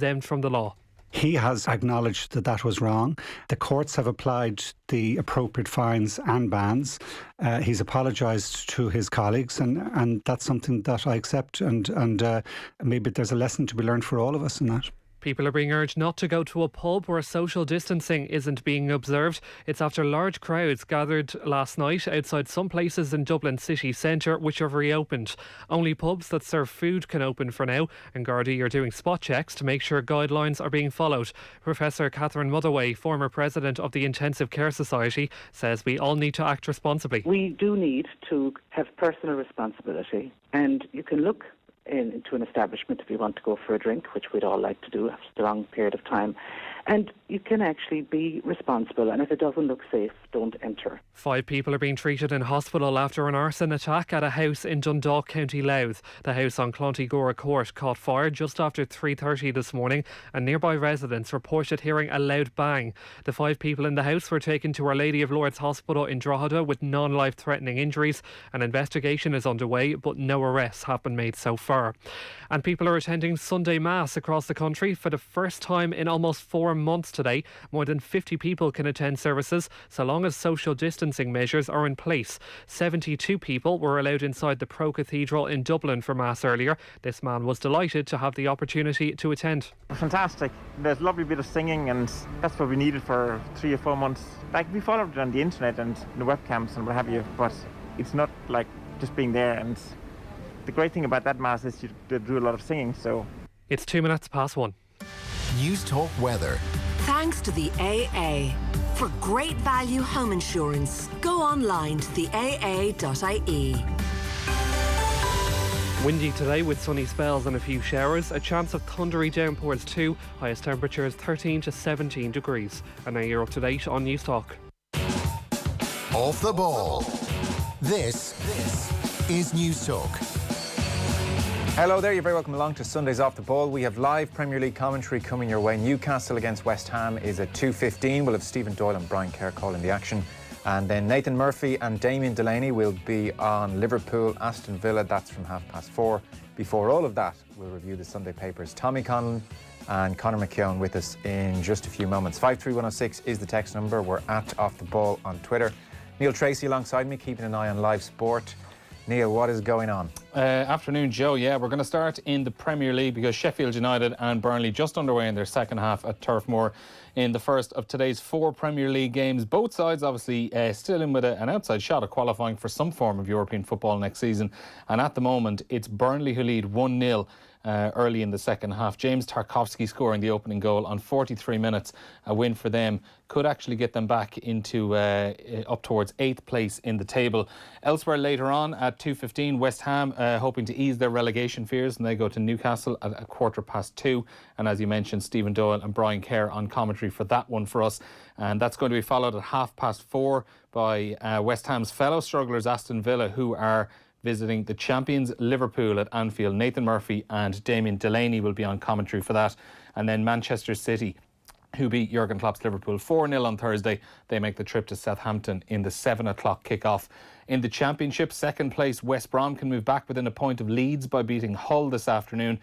exempt from the law. He has acknowledged that that was wrong. The courts have applied the appropriate fines and bans. He's apologised to his colleagues, and that's something that I accept. And maybe there's a lesson to be learned for all of us in that. People are being urged not to go to a pub where social distancing isn't being observed. It's after large crowds gathered last night outside some places in Dublin city centre which have reopened. Only pubs that serve food can open for now, and Gardaí are doing spot checks to make sure guidelines are being followed. Professor Catherine Motherway, former president of the Intensive Care Society, says we all need to act responsibly. We do need to have personal responsibility, and you can look into an establishment if you want to go for a drink, which we'd all like to do after a long period of time. And you can actually be responsible, and if it doesn't look safe, don't enter. 5 people are being treated in hospital after an arson attack at a house in Dundalk, County Louth. The house on Clontygora Court caught fire just after 3:30 this morning, and nearby residents reported hearing a loud bang. The 5 people in the house were taken to Our Lady of Lourdes Hospital in Drogheda with non-life-threatening injuries. An investigation is underway, but no arrests have been made so far. And people are attending Sunday Mass across the country for the first time in almost 4 months today. More than 50 people can attend services so long as social distancing measures are in place. 72 people were allowed inside the Pro Cathedral in Dublin for Mass earlier. This man was delighted to have the opportunity to attend. Fantastic. There's a lovely bit of singing, and that's what we needed for 3 or 4 months. Like, we followed it on the internet and the webcams and what have you, but it's not like just being there. And the great thing about that Mass is you do a lot of singing, so... It's 1:02. News Talk Weather. Thanks to the AA. For great value home insurance, go online to theaa.ie. Windy today with sunny spells and a few showers. A chance of thundery downpours too. Highest temperatures 13 to 17 degrees. And now you're up to date on News Talk. Off the ball. This is News Talk. Hello there, you're very welcome along to Sundays Off the Ball. We have live Premier League commentary coming your way. Newcastle against West Ham is at 2:15. We'll have Stephen Doyle and Brian Kerr calling the action. And then Nathan Murphy and Damien Delaney will be on Liverpool, Aston Villa. That's from 4:30. Before all of that, we'll review the Sunday papers. Tommy Conlon and Conor McKeon with us in just a few moments. 53106 is the text number. We're at Off the Ball on Twitter. Neil Tracy alongside me, keeping an eye on live sport. Neil, what is going on? Afternoon, Joe. Yeah, we're going to start in the Premier League because Sheffield United and Burnley just underway in their second half at Turf Moor in the first of today's 4 Premier League games. Both sides obviously still in with an outside shot at qualifying for some form of European football next season. And at the moment, it's Burnley who lead 1-0 early in the second half. James Tarkowski scoring the opening goal on 43 minutes. A win for them could actually get them back into up towards 8th place in the table. Elsewhere later on at 2:15, West Ham hoping to ease their relegation fears, and they go to Newcastle at 2:15. And as you mentioned, Stephen Doyle and Brian Kerr on commentary for that one for us. And that's going to be followed at 4:30 by West Ham's fellow strugglers Aston Villa, who are visiting the champions Liverpool at Anfield. Nathan Murphy and Damien Delaney will be on commentary for that. And then Manchester City, who beat Jurgen Klopp's Liverpool 4-0 on Thursday. They make the trip to Southampton in the 7 o'clock kick-off. In the Championship, second place West Brom can move back within a point of Leeds by beating Hull this afternoon,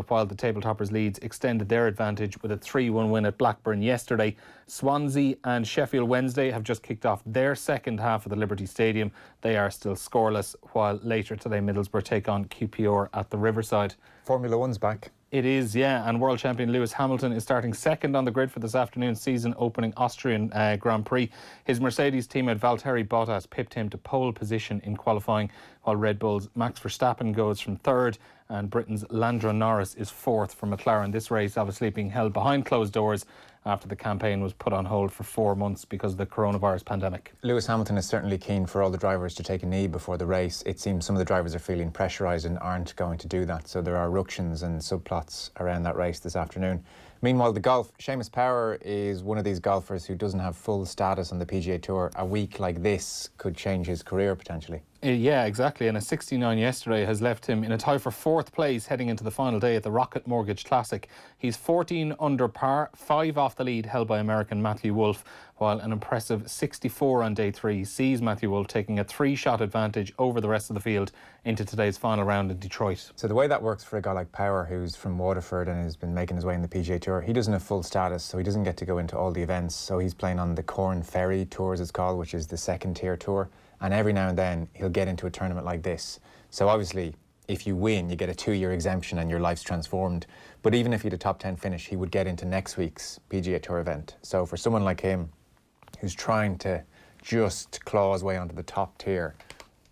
while the table-toppers Leeds extended their advantage with a 3-1 win at Blackburn yesterday. Swansea and Sheffield Wednesday have just kicked off their second half of the Liberty Stadium. They are still scoreless, while later today Middlesbrough take on QPR at the Riverside. Formula One's back. It is, yeah, and world champion Lewis Hamilton is starting second on the grid for this afternoon's season-opening Austrian Grand Prix. His Mercedes teammate Valtteri Bottas pipped him to pole position in qualifying, while Red Bull's Max Verstappen goes from third and Britain's Lando Norris is fourth for McLaren. This race obviously being held behind closed doors after the campaign was put on hold for 4 months because of the coronavirus pandemic. Lewis Hamilton is certainly keen for all the drivers to take a knee before the race. It seems some of the drivers are feeling pressurised and aren't going to do that, so there are ructions and subplots around that race this afternoon. Meanwhile, the golf, Seamus Power is one of these golfers who doesn't have full status on the PGA Tour. A week like this could change his career potentially. Yeah, exactly. And a 69 yesterday has left him in a tie for 4th place heading into the final day at the Rocket Mortgage Classic. He's 14 under par, 5 off the lead held by American Matthew Wolff, while an impressive 64 on day 3 sees Matthew Wolff taking a 3-shot advantage over the rest of the field into today's final round in Detroit. So the way that works for a guy like Power, who's from Waterford and has been making his way in the PGA Tour, he doesn't have full status, so he doesn't get to go into all the events. So he's playing on the Corn Ferry Tour, as it's called, which is the second tier tour. And every now and then he'll get into a tournament like this. So obviously, if you win, you get a 2-year exemption and your life's transformed. But even if he had a top 10 finish, he would get into next week's PGA Tour event. So for someone like him, who's trying to just claw his way onto the top tier,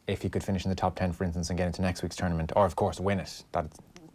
if he could finish in the top 10, for instance, and get into next week's tournament, or of course win it, that,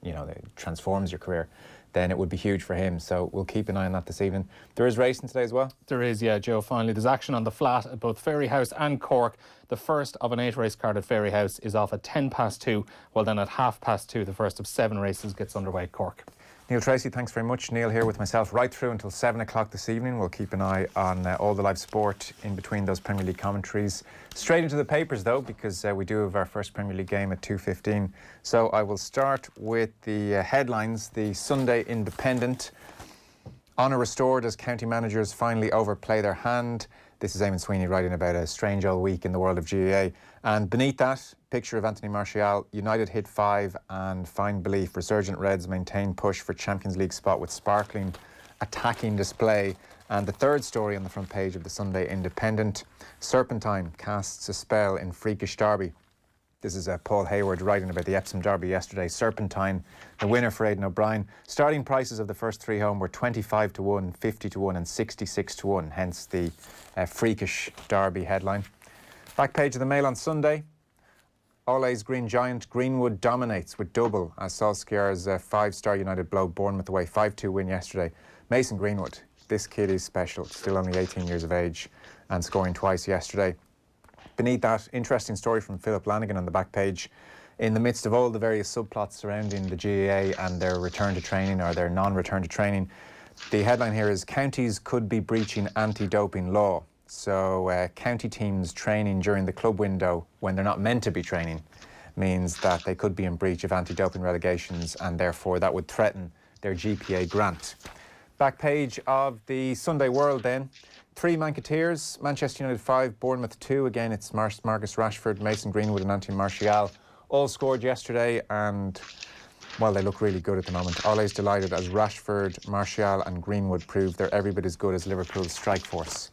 you know, that transforms your career, then it would be huge for him. So we'll keep an eye on that this evening. There is racing today as well? There is, yeah, Joe, finally. There's action on the flat at both Ferryhouse and Cork. The first of an 8-race card at Ferryhouse is off at 2:10, while then at 2:30, the first of 7 races gets underway at Cork. Neil Tracy, thanks very much. Neil here with myself right through until 7 o'clock this evening. We'll keep an eye on all the live sport in between those Premier League commentaries. Straight into the papers, though, because we do have our first Premier League game at 2:15. So I will start with the headlines. The Sunday Independent. Honour restored as county managers finally overplay their hand. This is Eamon Sweeney writing about a strange old week in the world of GAA. And beneath that, picture of Anthony Martial. United hit 5 and find belief. Resurgent Reds maintain push for Champions League spot with sparkling attacking display. And the third story on the front page of the Sunday Independent. Serpentine casts a spell in freakish derby. This is Paul Hayward writing about the Epsom Derby yesterday. Serpentine, the winner for Aidan O'Brien. Starting prices of the first 3 home were 25 to 1, 50 to 1 and 66 to 1, hence the freakish derby headline. Back page of the Mail on Sunday. Ole's Green Giant, Greenwood dominates with double as Solskjaer's 5-star United blow Bournemouth away. 5-2 win yesterday. Mason Greenwood, this kid is special, still only 18 years of age and scoring twice yesterday. Beneath that, interesting story from Philip Lanigan on the back page. In the midst of all the various subplots surrounding the GAA and their return to training or their non-return to training, the headline here is counties could be breaching anti-doping law. So county teams training during the club window when they're not meant to be training means that they could be in breach of anti-doping relegations, and therefore that would threaten their GPA grant. Back page of the Sunday World then. 3 Manketeers, Manchester United 5, Bournemouth 2. Again, it's Marcus Rashford, Mason Greenwood and Anthony Martial. All scored yesterday and, well, they look really good at the moment. Ole's delighted as Rashford, Martial and Greenwood prove they're every bit as good as Liverpool's strike force.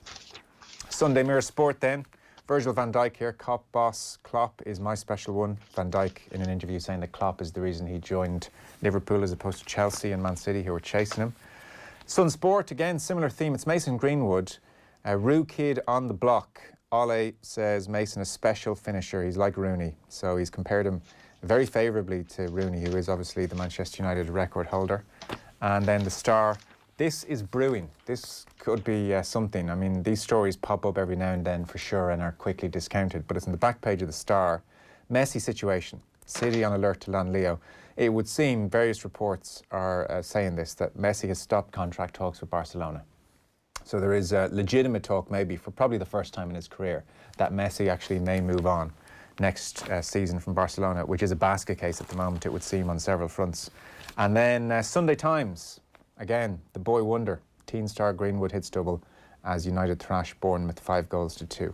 Sunday Mirror Sport then. Virgil van Dijk here, Cop boss. Klopp is my special one. Van Dijk in an interview saying that Klopp is the reason he joined Liverpool as opposed to Chelsea and Man City who were chasing him. Sun Sport, again, similar theme. It's Mason Greenwood. Roo kid on the block. Ole says Mason a special finisher. He's like Rooney. So he's compared him very favourably to Rooney, who is obviously the Manchester United record holder. And then the Star. This is brewing. This could be something. I mean, these stories pop up every now and then for sure and are quickly discounted. But it's in the back page of the Star. Messi situation. City on alert to land Leo. It would seem, various reports are saying this, that Messi has stopped contract talks with Barcelona. So there is legitimate talk, maybe for probably the first time in his career, that Messi actually may move on next season from Barcelona, which is a basket case at the moment, it would seem, on several fronts. And then Sunday Times, again, the boy wonder, teen star Greenwood hits double as United thrash Bournemouth 5-2.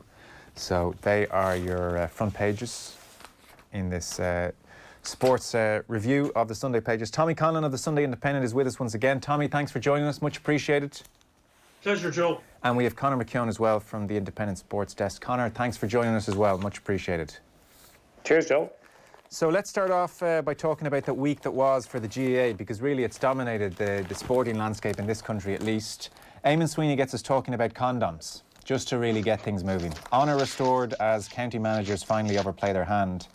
So they are your front pages in this sports review of the Sunday pages. Tommy Conlon of the Sunday Independent is with us once again. Tommy, thanks for joining us, much appreciated. Pleasure, Joe. And we have Conor McKeon as well from the Independent Sports Desk. Conor, thanks for joining us as well, much appreciated. Cheers, Joe. So let's start off by talking about that week that was for the GAA, because really it's dominated the sporting landscape in this country at least. Eamon Sweeney gets us talking about condoms, just to really get things moving. Honour restored as county managers finally overplay their hand.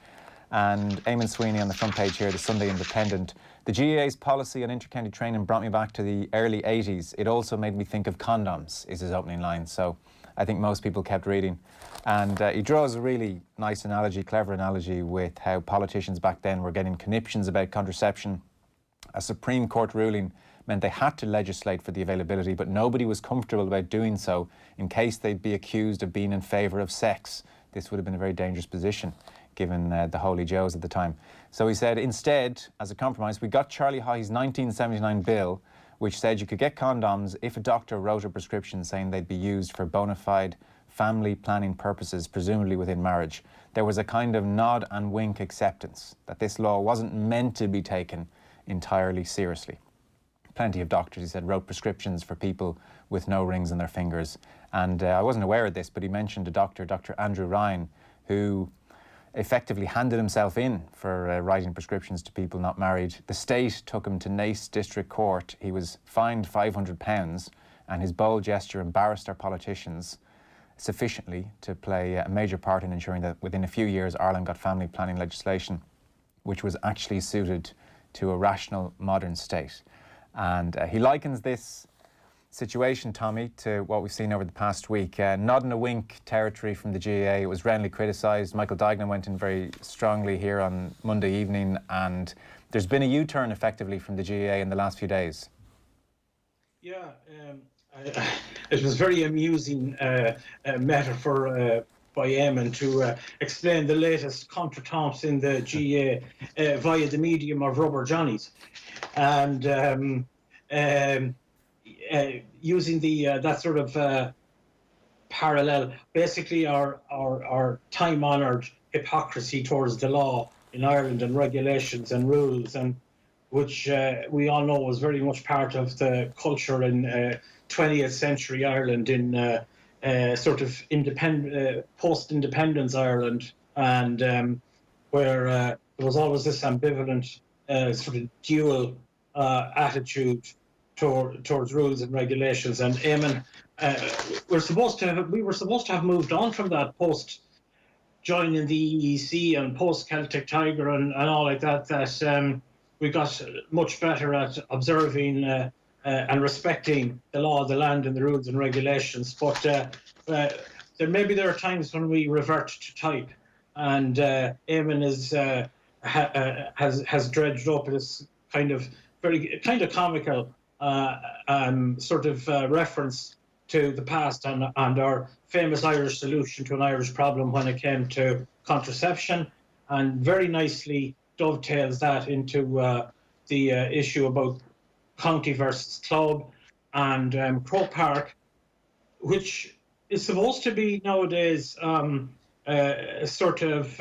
And Eamon Sweeney on the front page here, the Sunday Independent. The GAA's policy on inter-county training brought me back to the early 80s. It also made me think of condoms, is his opening line. So I think most people kept reading. And he draws a really nice analogy, clever analogy, with how politicians back then were getting conniptions about contraception. A Supreme Court ruling meant they had to legislate for the availability, but nobody was comfortable about doing so in case they'd be accused of being in favour of sex. This would have been a very dangerous position, given the Holy Joes at the time. So he said, instead, as a compromise, we got Charlie Haughey's 1979 bill, which said you could get condoms if a doctor wrote a prescription saying they'd be used for bona fide family planning purposes, presumably within marriage. There was a kind of nod and wink acceptance that this law wasn't meant to be taken entirely seriously. Plenty of doctors, he said, wrote prescriptions for people with no rings on their fingers. And I wasn't aware of this, but he mentioned a doctor, Dr. Andrew Ryan, who effectively handed himself in for writing prescriptions to people not married. The state took him to Naas District Court. He was fined £500, and his bold gesture embarrassed our politicians sufficiently to play a major part in ensuring that within a few years Ireland got family planning legislation which was actually suited to a rational modern state. And he likens this situation, Tommy, to what we've seen over the past week. Nod and a wink territory from the GAA. It was roundly criticised. Michael Dignan went in very strongly here on Monday evening, and there's been a U-turn effectively from the GAA in the last few days. Yeah, it was very amusing metaphor by Eamon to explain the latest contretemps in the GAA via the medium of rubber johnnies, and using the that sort of parallel, basically our time-honoured hypocrisy towards the law in Ireland and regulations and rules, and which we all know was very much part of the culture in 20th century Ireland, in sort of post-independence Ireland, and where there was always this ambivalent sort of dual attitude towards rules and regulations. And Eamon, we were supposed to have moved on from that post joining the EEC and post Celtic Tiger and all like that. We got much better at observing and respecting the law of the land and the rules and regulations. But there are times when we revert to type, and Eamon has dredged up this kind of comical sort of reference to the past and our famous Irish solution to an Irish problem when it came to contraception, and very nicely dovetails that into the issue about county versus club and Croke Park, which is supposed to be nowadays sort of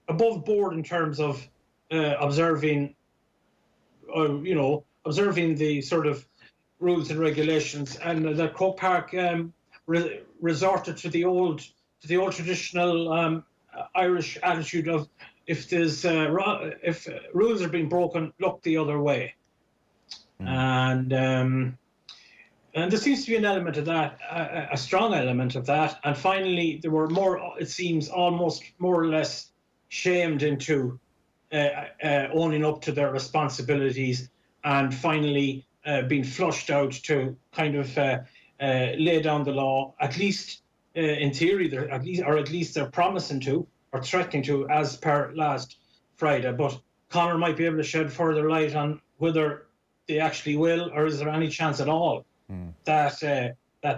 above board in terms of observing the sort of rules and regulations, and that Croke Park resorted to the old traditional Irish attitude of if rules are being broken, look the other way. And there seems to be an element of that, a strong element of that. And finally, there were more, it seems, almost more or less shamed into owning up to their responsibilities, and finally being flushed out to kind of lay down the law, at least in theory, at least they're promising to, or threatening to, as per last Friday. But Conor might be able to shed further light on whether they actually will, or is there any chance at all that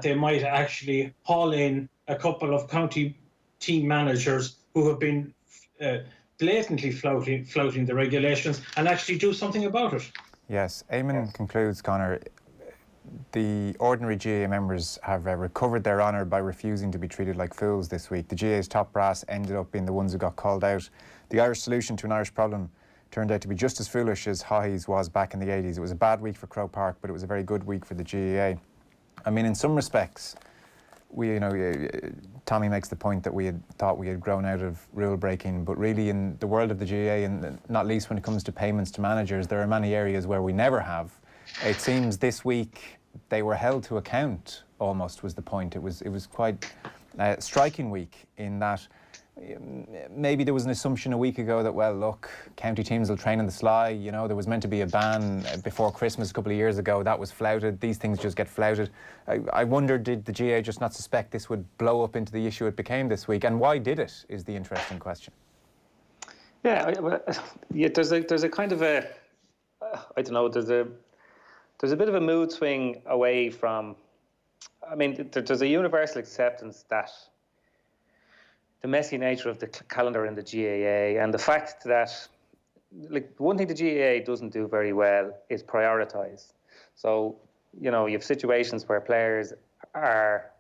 they might actually haul in a couple of county team managers who have been blatantly flouting the regulations and actually do something about it. Yes, Eamon concludes, Conor, the ordinary GAA members have recovered their honour by refusing to be treated like fools this week. The GAA's top brass ended up being the ones who got called out. The Irish solution to an Irish problem turned out to be just as foolish as Haughey's was back in the 80s. It was a bad week for Croke Park, but it was a very good week for the GAA. I mean, in some respects, Tommy makes the point that we had thought we had grown out of rule breaking, but really in the world of the GAA, and not least when it comes to payments to managers, there are many areas where we never have. It seems this week they were held to account, almost, was the point. It was quite a striking week in that maybe there was an assumption a week ago that, well, look, county teams will train on the sly. There was meant to be a ban before Christmas a couple of years ago. That was flouted. These things just get flouted. I wonder, did the GAA just not suspect this would blow up into the issue it became this week? And why did it, is the interesting question. Yeah, there's a kind of a, I don't know, there's a bit of a mood swing away from, I mean, there's a universal acceptance that the messy nature of the calendar in the GAA and the fact that like one thing the GAA doesn't do very well is prioritise. So, you have situations where players are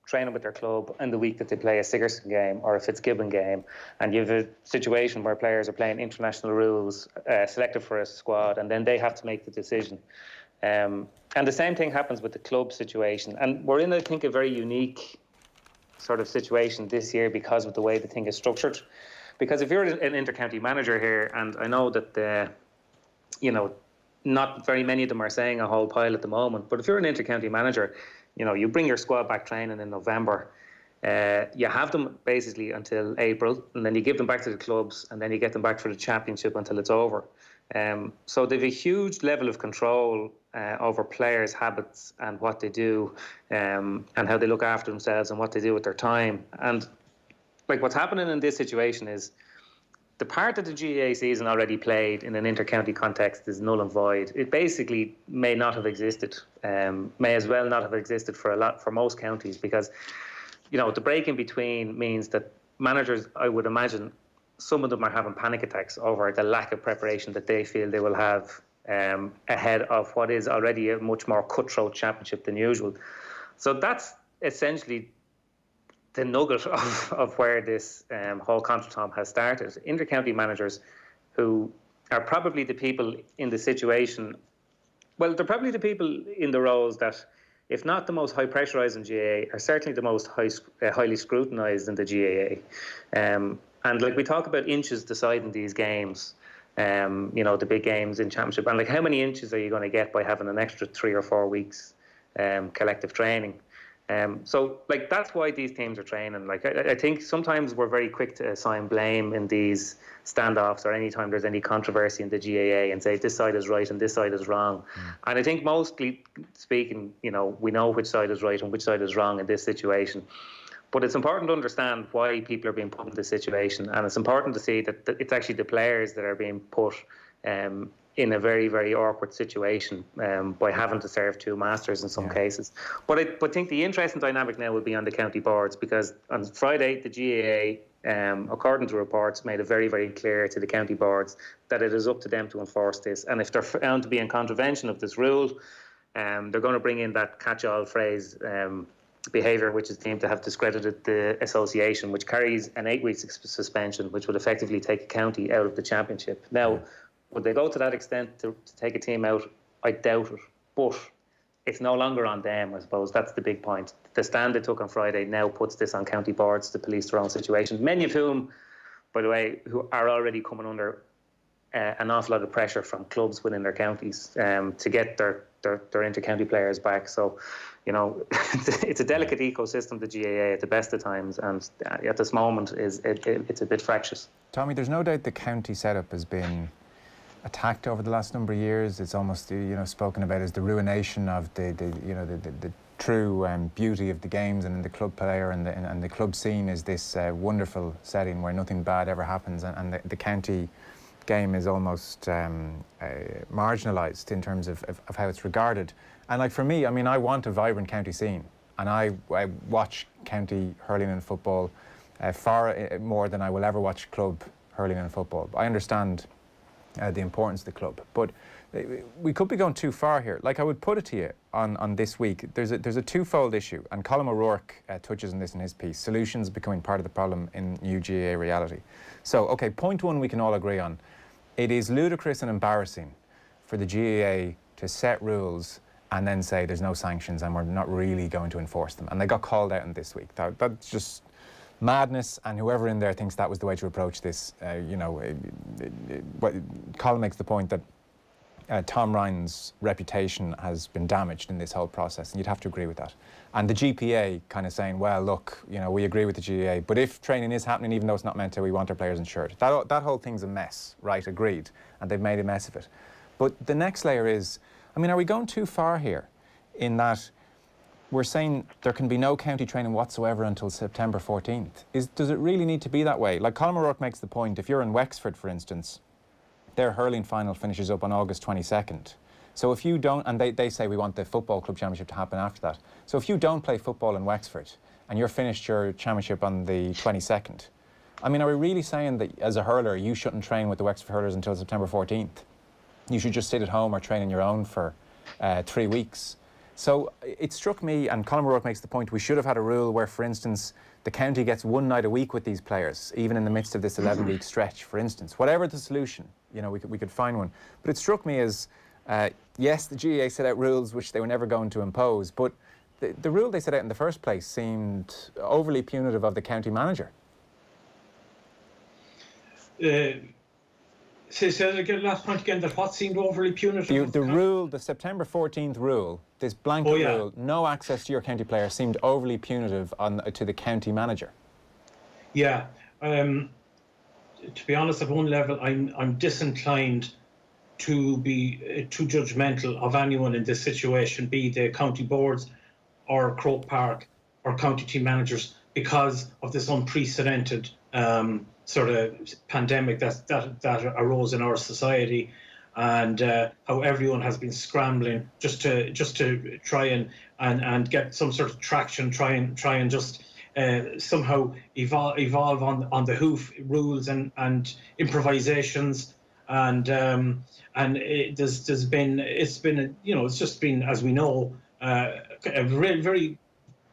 training with their club in the week that they play a Sigerson game or a Fitzgibbon game, and you have a situation where players are playing international rules, selected for a squad, and then they have to make the decision. And the same thing happens with the club situation. And we're in, I think, a very unique sort of situation this year because of the way the thing is structured. Because if you're an inter-county manager here, and I know that, not very many of them are saying a whole pile at the moment, but if you're an inter-county manager, you bring your squad back training in November. You have them basically until April, and then you give them back to the clubs, and then you get them back for the championship until it's over. So they've a huge level of control over players' habits and what they do, and how they look after themselves and what they do with their time. And like what's happening in this situation is the part that the GAA season already played in an inter-county context is null and void. It basically may not have existed, may as well not have existed for most counties, because the break in between means that managers, I would imagine, some of them are having panic attacks over the lack of preparation that they feel they will have ahead of what is already a much more cutthroat championship than usual. So that's essentially the nugget of where this whole contretemps has started. Inter-county managers who are probably the people in the situation, well, they're probably the people in the roles that, if not the most high pressurised in GAA, are certainly the most highly scrutinised in the GAA. And like we talk about inches deciding these games, the big games in championship, and like how many inches are you going to get by having an extra 3 or 4 weeks collective training? So like that's why these teams are training. Like I think sometimes we're very quick to assign blame in these standoffs or anytime there's any controversy in the GAA and say this side is right and this side is wrong. And I think mostly speaking, we know which side is right and which side is wrong in this situation. But it's important to understand why people are being put in this situation, and it's important to see that it's actually the players that are being put in a very, very awkward situation by having to serve 2 masters in some cases. But I think the interesting dynamic now will be on the county boards, because on Friday the GAA, according to reports, made it very, very clear to the county boards that it is up to them to enforce this. And if they're found to be in contravention of this rule, they're going to bring in that catch-all phrase, behaviour which is deemed to have discredited the association, which carries an 8-week suspension, which would effectively take a county out of the championship. Now, would they go to that extent to take a team out? I doubt it. But it's no longer on them, I suppose. That's the big point. The stand they took on Friday now puts this on county boards to police their own situation, many of whom, by the way, who are already coming under an awful lot of pressure from clubs within their counties to get their inter-county players back. So, it's a delicate ecosystem, the GAA, at the best of times, and at this moment it's a bit fractious. Tommy, there's no doubt the county setup has been attacked over the last number of years. It's almost spoken about as the ruination of the true beauty of the games and the club player and the club scene is this wonderful setting where nothing bad ever happens, and the county game is almost marginalised in terms of how it's regarded. And like for me, I want a vibrant county scene, and I watch county hurling and football far more than I will ever watch club hurling and football. I understand the importance of the club, but we could be going too far here. Like I would put it to you on this week, there's a twofold issue, and Colm O'Rourke touches on this in his piece, solutions becoming part of the problem in new GAA reality. So, okay, point one we can all agree on. It is ludicrous and embarrassing for the GAA to set rules and then say there's no sanctions and we're not really going to enforce them. And they got called out in this week. That's just madness, and whoever in there thinks that was the way to approach this, Colin makes the point that Tom Ryan's reputation has been damaged in this whole process, and you'd have to agree with that. And the GPA kind of saying, well, look, we agree with the GAA, but if training is happening, even though it's not meant to, we want our players insured. That whole thing's a mess, right? Agreed. And they've made a mess of it. But the next layer is, are we going too far here in that we're saying there can be no county training whatsoever until September 14th? Does it really need to be that way? Like Colm O'Rourke makes the point, if you're in Wexford, for instance, their hurling final finishes up on August 22nd. So if you don't, and they say we want the football club championship to happen after that. So if you don't play football in Wexford and you're finished your championship on the 22nd, I mean, are we really saying that as a hurler you shouldn't train with the Wexford hurlers until September 14th? You should just sit at home or train on your own for 3 weeks. So it struck me, and Colin O'Rourke makes the point, we should have had a rule where, for instance, the county gets one night a week with these players, even in the midst of this 11-week stretch, for instance. Whatever the solution, you know, we could find one. But it struck me as, yes, the GAA set out rules which they were never going to impose, but the rule they set out in the first place seemed overly punitive of the county manager. Say that again, last point again, that what seemed overly punitive? The rule, the September 14th rule, this blanket rule, no access to your county player, seemed overly punitive to the county manager. Yeah. To be honest, at one level, I'm disinclined to be too judgmental of anyone in this situation, be they county boards or Croke Park or county team managers, because of this unprecedented sort of pandemic that arose in our society, and how everyone has been scrambling just to try and get some sort of traction, try and just somehow evolve on the hoof rules and improvisations, and it's just been, as we know, a very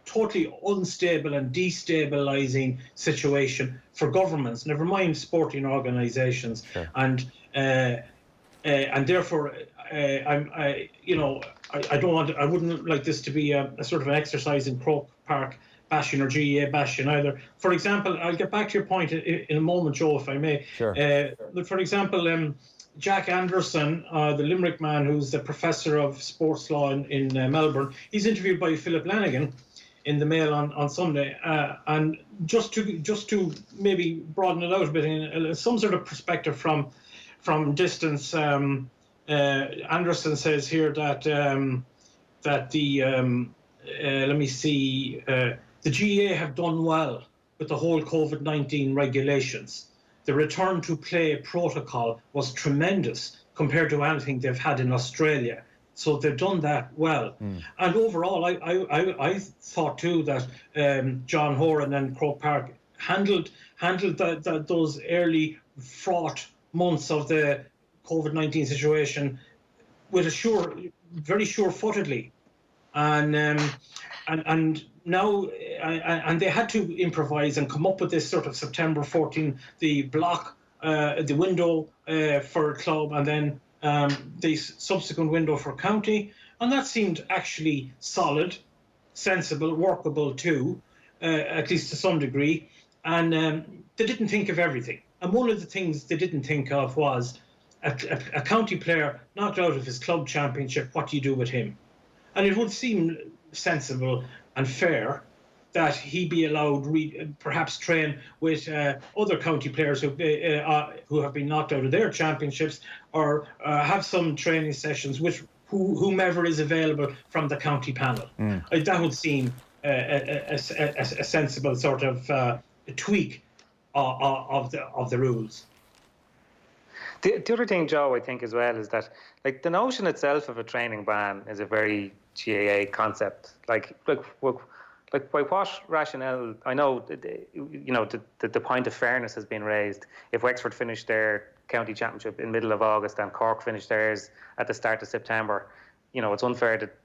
totally unstable and destabilizing situation for governments, never mind sporting organisations. Sure. And therefore, I wouldn't like this to be a sort of an exercise in Croke Park bashing or GAA bashing either. For example, I'll get back to your point in a moment, Joe, if I may. Sure. For example, Jack Anderson, the Limerick man who's the professor of sports law in Melbourne, he's interviewed by Philip Lanigan in the Mail on Sunday, and just to maybe broaden it out a bit in some sort of perspective from distance, Anderson says here that the GAA have done well with the whole COVID-19 regulations. The return to play protocol was tremendous compared to anything they've had in Australia. So they've done that well. And overall, I thought too that John Horan and Croke Park handled those early fraught months of the COVID-19 situation with very sure-footedly, and now they had to improvise and come up with this sort of September 14, the block, the window for club, and then the subsequent window for county, and that seemed actually solid, sensible, workable too, at least to some degree. And they didn't think of everything. And one of the things they didn't think of was a county player knocked out of his club championship. What do you do with him? And it would seem sensible and fair that he be allowed perhaps train with other county players who have been knocked out of their championships, or have some training sessions with whomever is available from the county panel. That would seem a sensible sort of tweak of the rules. The other thing, Joe, I think as well is that, like, the notion itself of a training ban is a very GAA concept. Like by what rationale? I know, the point of fairness has been raised. If Wexford finished their county championship in middle of August and Cork finished theirs at the start of September, it's unfair that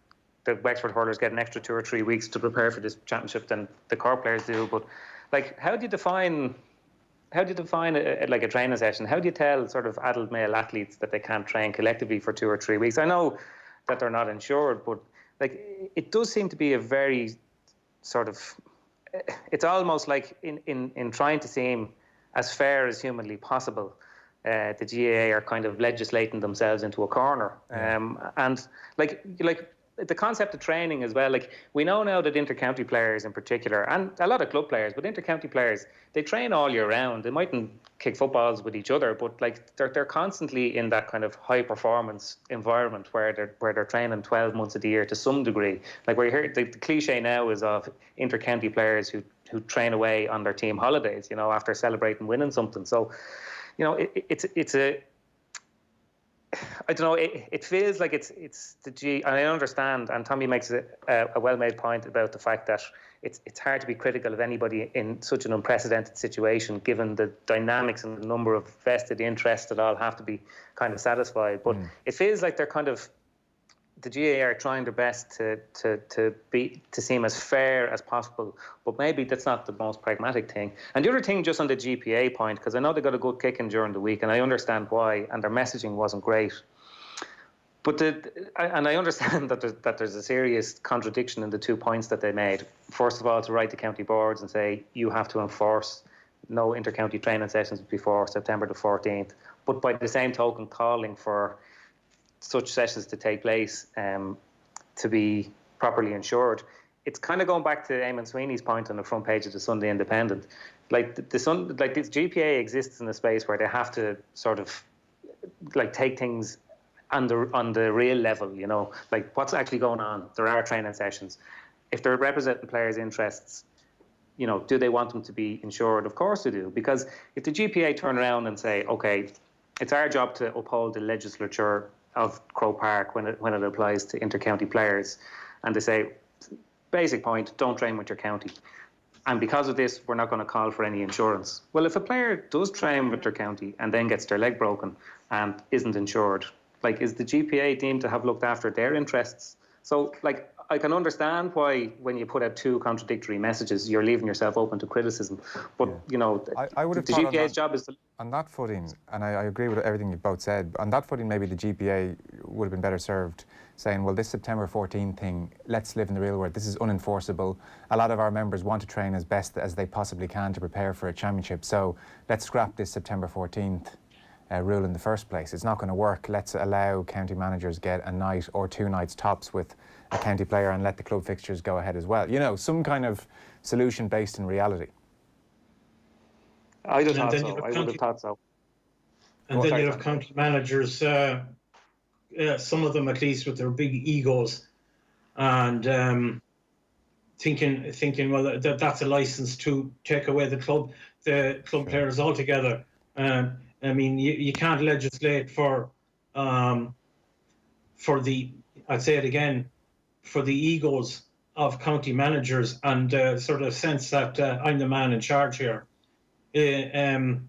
the Wexford hurlers get an extra 2 or 3 weeks to prepare for this championship than the Cork players do. But, like, how do you define a training session? How do you tell sort of adult male athletes that they can't train collectively for 2 or 3 weeks? I know that they're not insured, but, like, it does seem to be a very sort of, it's almost like in trying to seem as fair as humanly possible, the GAA are kind of legislating themselves into a corner. And like the concept of training as well, like, we know now that inter-county players in particular, and a lot of club players, but inter-county players, they train all year round. They mightn't kick footballs with each other, but, like, they're constantly in that kind of high performance environment where they're training 12 months of the year to some degree. Like, where you hear the cliche now is of inter-county players who train away on their team holidays, after celebrating winning something. So, it's a, I don't know, it feels like it's the G, and I understand, and Tommy makes a well-made point about the fact that it's hard to be critical of anybody in such an unprecedented situation, given the dynamics and the number of vested interests that all have to be kind of satisfied. But it feels like they're kind of, the GAA are trying their best to seem as fair as possible, but maybe that's not the most pragmatic thing. And the other thing, just on the GPA point, because I know they got a good kicking during the week, and I understand why, and their messaging wasn't great. But I understand that there's a serious contradiction in the 2 points that they made. First of all, to write to county boards and say you have to enforce no inter-county training sessions before September the 14th, but by the same token calling for such sessions to take place to be properly insured. It's kind of going back to Eamon Sweeney's point on the front page of the Sunday Independent. Like this GPA exists in a space where they have to sort of like take things on the real level, you know, like what's actually going on. There are training sessions. If they're representing players' interests, you know, do they want them to be insured? Of course they do, because if the GPA turn around and say, okay, it's our job to uphold the legislature of Croke Park when it applies to inter-county players, and they say, basic point, don't train with your county. And because of this, we're not going to call for any insurance. Well, if a player does train with their county and then gets their leg broken and isn't insured, like, is the GPA deemed to have looked after their interests? So, like, I can understand why when you put out two contradictory messages, you're leaving yourself open to criticism. But, you know, I would have the GPA's job is to... On that footing, and I agree with everything you've both said, on that footing maybe the GPA would have been better served saying, well, this September 14 thing, let's live in the real world. This is unenforceable. A lot of our members want to train as best as they possibly can to prepare for a championship. So let's scrap this September 14th rule in the first place. It's not going to work. Let's allow county managers get a night or 2 nights tops with a county player and let the club fixtures go ahead as well. You know, some kind of solution based in reality. I would have thought so. And then you have county managers, some of them at least with their big egos, and thinking well that's a license to take away the club players altogether. I mean, you can't legislate for the, I'd say it again, for the egos of county managers and sort of sense that I'm the man in charge here. So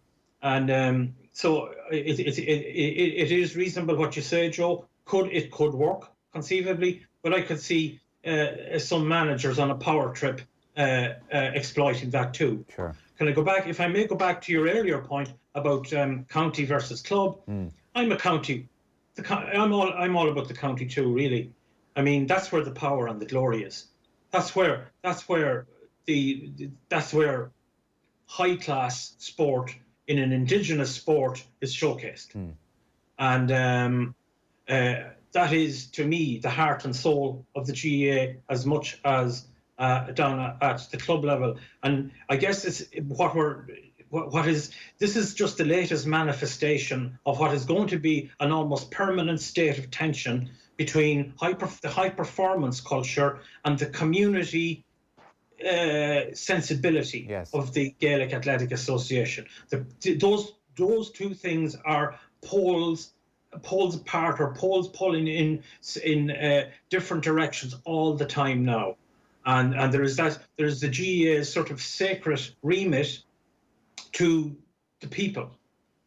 it is reasonable what you say, Joe. It could work conceivably, but I could see some managers on a power trip exploiting that too. Sure. Can I go back? If I may go back to your earlier point about county versus club, I'm a county. I'm all about the county too, really. I mean, that's where the power and the glory is. That's where high class sport in an indigenous sport is showcased, and that is to me the heart and soul of the GAA as much as down at the club level. And I guess it's this is just the latest manifestation of what is going to be an almost permanent state of tension between the high performance culture and the community sensibility of the Gaelic Athletic Association. Those two things are poles apart, or poles pulling in different directions all the time now. And there's the GAA's sort of sacred remit to the people,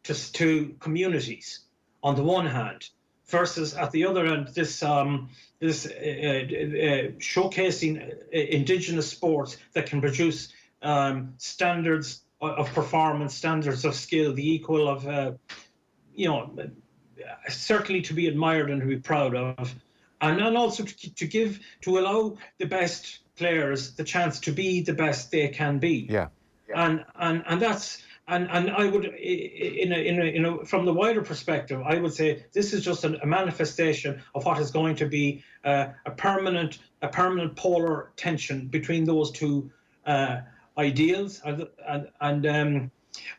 to communities on the one hand, versus at the other end this showcasing indigenous sports that can produce standards of performance, standards of skill, the equal of certainly to be admired and to be proud of, and also to allow the best players the chance to be the best they can be. Yeah. And that's and I would from the wider perspective, I would say this is just a manifestation of what is going to be a permanent polar tension between those two ideals,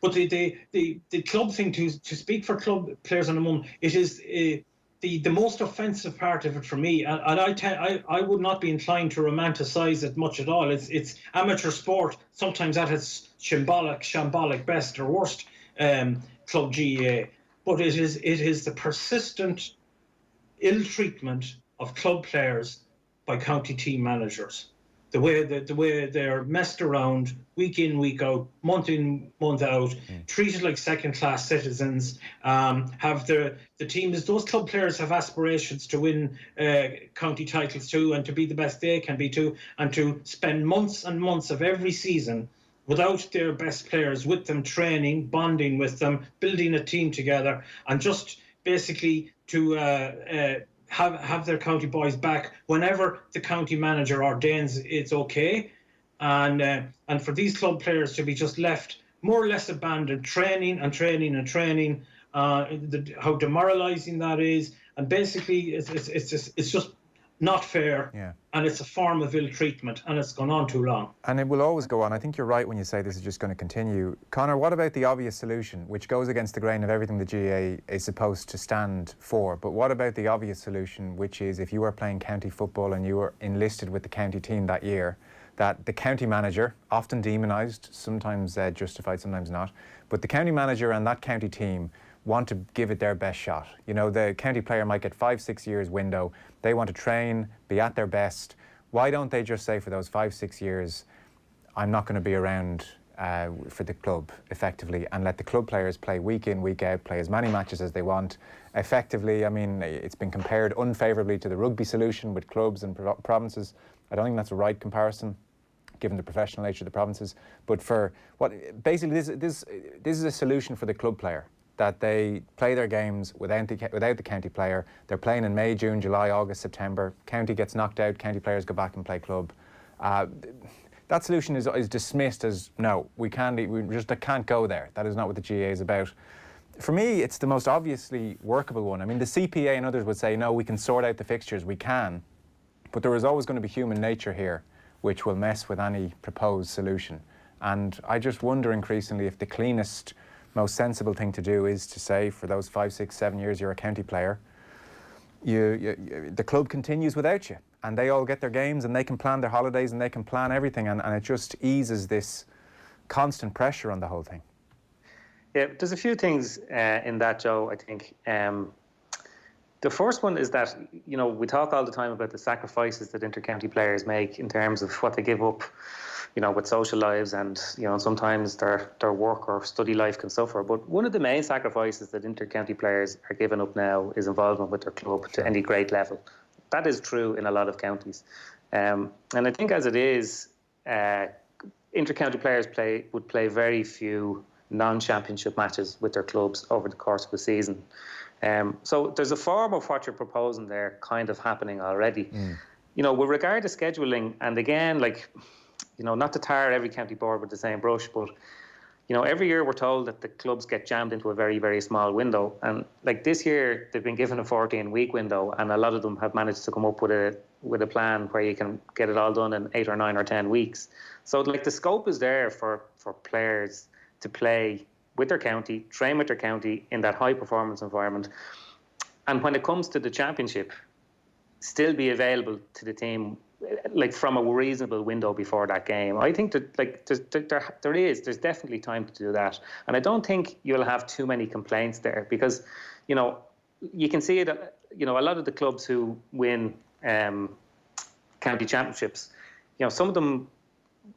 but the club thing, to speak for club players in a moment, it is the most offensive part of it for me, and I would not be inclined to romanticize it much at all. It's amateur sport, sometimes at its shambolic best or worst, club GAA, but it is the persistent ill treatment of club players by county team managers. the way they're messed around week in, week out, month in, month out, treated like second-class citizens. Have the teams, those club players have aspirations to win county titles too, and to be the best they can be too, and to spend months and months of every season without their best players with them, training, bonding with them, building a team together, and just basically to have their county boys back whenever the county manager ordains it's okay, and for these club players to be just left more or less abandoned, training, how demoralising that is, and basically it's just not fair, and it's a form of ill treatment, and it's gone on too long. And it will always go on. I think you're right when you say this is just going to continue. Conor, what about the obvious solution, which goes against the grain of everything the GAA is supposed to stand for? But what about the obvious solution, which is if you were playing county football and you were enlisted with the county team that year, that the county manager, often demonised, sometimes justified, sometimes not, but the county manager and that county team want to give it their best shot. You know, the county player might get 5-6 years window. They want to train, be at their best. Why don't they just say for those 5-6 years, I'm not going to be around for the club effectively, and let the club players play week in, week out, play as many matches as they want. Effectively, I mean, it's been compared unfavourably to the rugby solution with clubs and provinces. I don't think that's a right comparison, given the professional nature of the provinces. But for what basically this is a solution for the club player, that they play their games without the county player. They're playing in May, June, July, August, September. County gets knocked out, county players go back and play club. That solution is dismissed as, no, we just can't go there. That is not what the GAA is about. For me, it's the most obviously workable one. I mean, the CPA and others would say, no, we can sort out the fixtures, we can. But there is always going to be human nature here, which will mess with any proposed solution. And I just wonder increasingly if the cleanest, most sensible thing to do is to say for those 5, 6, 7 years you're a county player, the club continues without you, and they all get their games and they can plan their holidays and they can plan everything, and it just eases this constant pressure on the whole thing. Yeah, there's a few things in that, Joe, I think. The first one is that, you know, we talk all the time about the sacrifices that inter-county players make in terms of what they give up, you know, with social lives, and, you know, sometimes their work or study life can suffer. But one of the main sacrifices that inter-county players are giving up now is involvement with their club to any great level. That is true in a lot of counties. And I think as it is, inter-county players would play very few non-championship matches with their clubs over the course of the season. So there's a form of what you're proposing there kind of happening already. You know, with regard to scheduling, and again, like, you know, not to tar every county board with the same brush, but, you know, every year we're told that the clubs get jammed into a very, very small window. And like this year, they've been given a 14-week window, and a lot of them have managed to come up with a plan where you can get it all done in 8 or 9 or 10 weeks. So like the scope is there for players to play with their county, train with their county in that high performance environment. And when it comes to the championship, still be available to the team like from a reasonable window before that game. I think that like there's definitely time to do that. And I don't think you'll have too many complaints there, because, you know, you can see it, you know, a lot of the clubs who win county championships, you know, some of them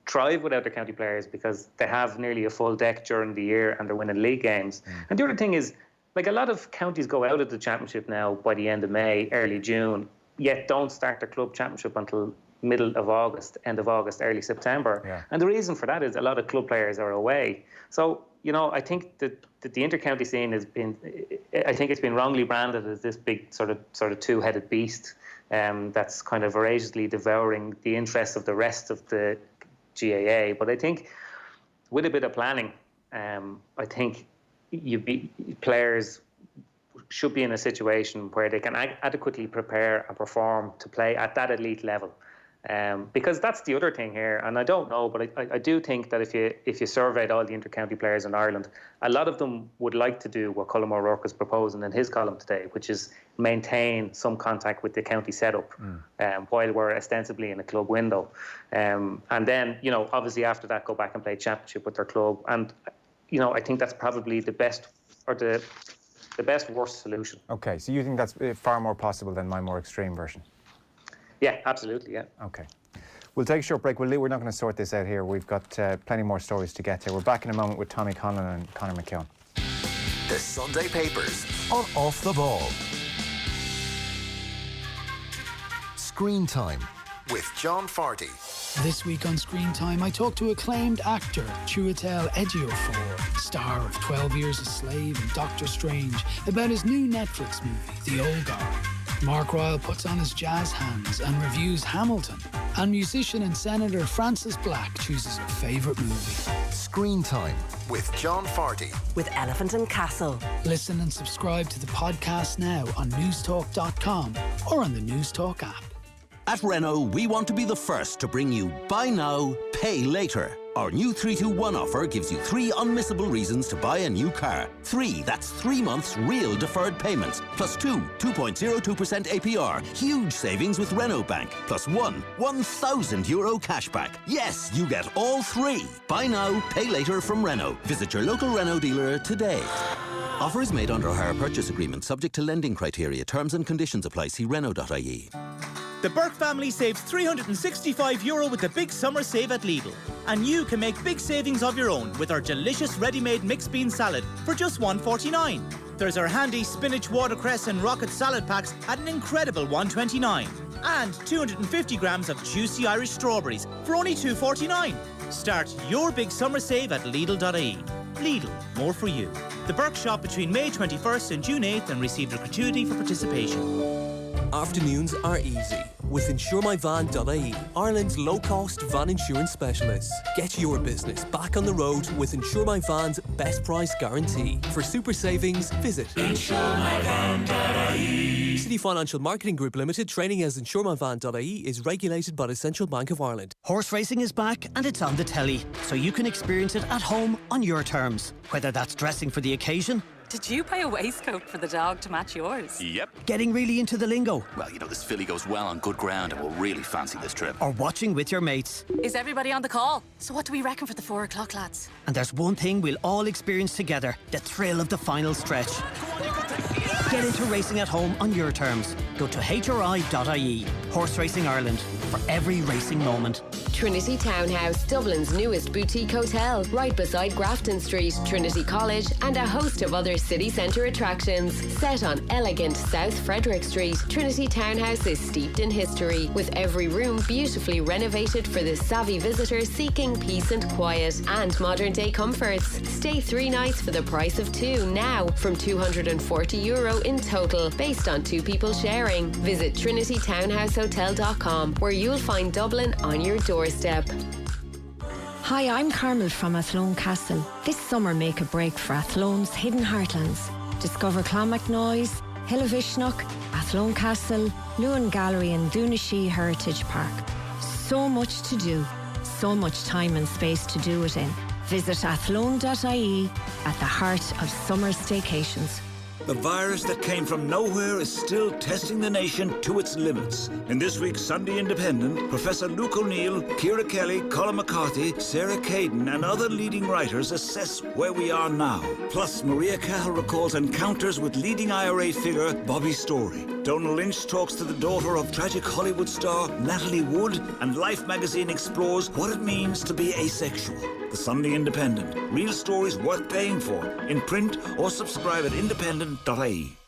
thrive without their county players because they have nearly a full deck during the year and they're winning league games. And the other thing is, like, a lot of counties go out of the championship now by the end of May, early June, yet don't start their club championship until middle of August, end of August, early September. Yeah. And the reason for that is a lot of club players are away. So, you know, I think that the inter-county scene has been, I think it's been wrongly branded as this big sort of two-headed beast that's kind of voraciously devouring the interests of the rest of the GAA. But I think with a bit of planning, I think players should be in a situation where they can adequately prepare and perform to play at that elite level. Because that's the other thing here, and I don't know, but I do think that if you surveyed all the inter-county players in Ireland, a lot of them would like to do what Colm O'Rourke is proposing in his column today, which is maintain some contact with the county setup while we're ostensibly in a club window. And then, you know, obviously after that, go back and play championship with their club. And, you know, I think that's probably the best, or the best worst solution. Okay, so you think that's far more possible than my more extreme version? Yeah, absolutely, yeah. Okay. We'll take a short break. We're not going to sort this out here. We've got plenty more stories to get to. We're back in a moment with Tommy Conlon and Conor McKeon. The Sunday Papers on Off the Ball. Screen Time with John Farty. This week on Screen Time, I talk to acclaimed actor Chiwetel Ejiofor, star of 12 Years a Slave and Doctor Strange, about his new Netflix movie, The Old Guard. Mark Ryle puts on his jazz hands and reviews Hamilton. And musician and Senator Francis Black chooses a favourite movie. Screen Time with John Farty. With Elephant and Castle. Listen and subscribe to the podcast now on newstalk.com or on the Newstalk app. At Renault, we want to be the first to bring you Buy Now, Pay Later. Our new 3-2-1 offer gives you 3 unmissable reasons to buy a new car. that's 3 months real deferred payments. Plus 2.02% APR. Huge savings with Renault Bank. Plus 1,000 euro cashback. Yes, you get all 3. Buy now, pay later from Renault. Visit your local Renault dealer today. Offer is made under a hire purchase agreement subject to lending criteria. Terms and conditions apply. See Renault.ie. The Burke family saves €365 with the big summer save at Lidl. And you can make big savings of your own with our delicious ready-made mixed bean salad for just $1.49. There's our handy spinach, watercress and rocket salad packs at an incredible $1.29. And 250 grams of juicy Irish strawberries for only $2.49. Start your big summer save at Lidl.ie. Lidl, more for you. The Burke shop between May 21st and June 8th and received a gratuity for participation. Afternoons are easy with InsureMyVan.ie, Ireland's low-cost van insurance specialist. Get your business back on the road with Insure My Van's best price guarantee. For super savings, visit InsureMyVan.ie. City Financial Marketing Group Limited, training as InsureMyVan.ie, is regulated by the Central Bank of Ireland. Horse racing is back and it's on the telly, so you can experience it at home on your terms. Whether that's dressing for the occasion, did you buy a waistcoat for the dog to match yours? Yep. Getting really into the lingo. Well, you know, this filly goes well on good ground and we'll really fancy this trip. Or watching with your mates. Is everybody on the call? So what do we reckon for the 4 o'clock, lads? And there's one thing we'll all experience together, the thrill of the final stretch. Get into racing at home on your terms. Go to hri.ie. Horse Racing Ireland. For every racing moment. Trinity Townhouse, Dublin's newest boutique hotel, right beside Grafton Street, Trinity College, and a host of other city centre attractions. Set on elegant South Frederick Street, Trinity Townhouse is steeped in history, with every room beautifully renovated for the savvy visitor seeking peace and quiet and modern-day comforts. Stay 3 nights for the price of 2 now, from €240 in total, based on 2 people sharing. Visit trinitytownhousehotel.com, where you'll find Dublin on your doorstep. Hi, I'm Carmel from Athlone Castle. This summer make a break for Athlone's hidden heartlands. Discover Clonmacnoise, Hillavishnock, Athlone Castle, Lewin Gallery and Doonashee Heritage Park. So much to do, so much time and space to do it in. Visit athlone.ie, at the heart of summer staycations. The virus that came from nowhere is still testing the nation to its limits. In this week's Sunday Independent, Professor Luke O'Neill, Ciara Kelly, Colin McCarthy, Sarah Caden and other leading writers assess where we are now. Plus, Maria Cahill recalls encounters with leading IRA figure Bobby Storey. Donald Lynch talks to the daughter of tragic Hollywood star Natalie Wood, and Life magazine explores what it means to be asexual. The Sunday Independent. Real stories worth paying for. In print or subscribe at independent.ie.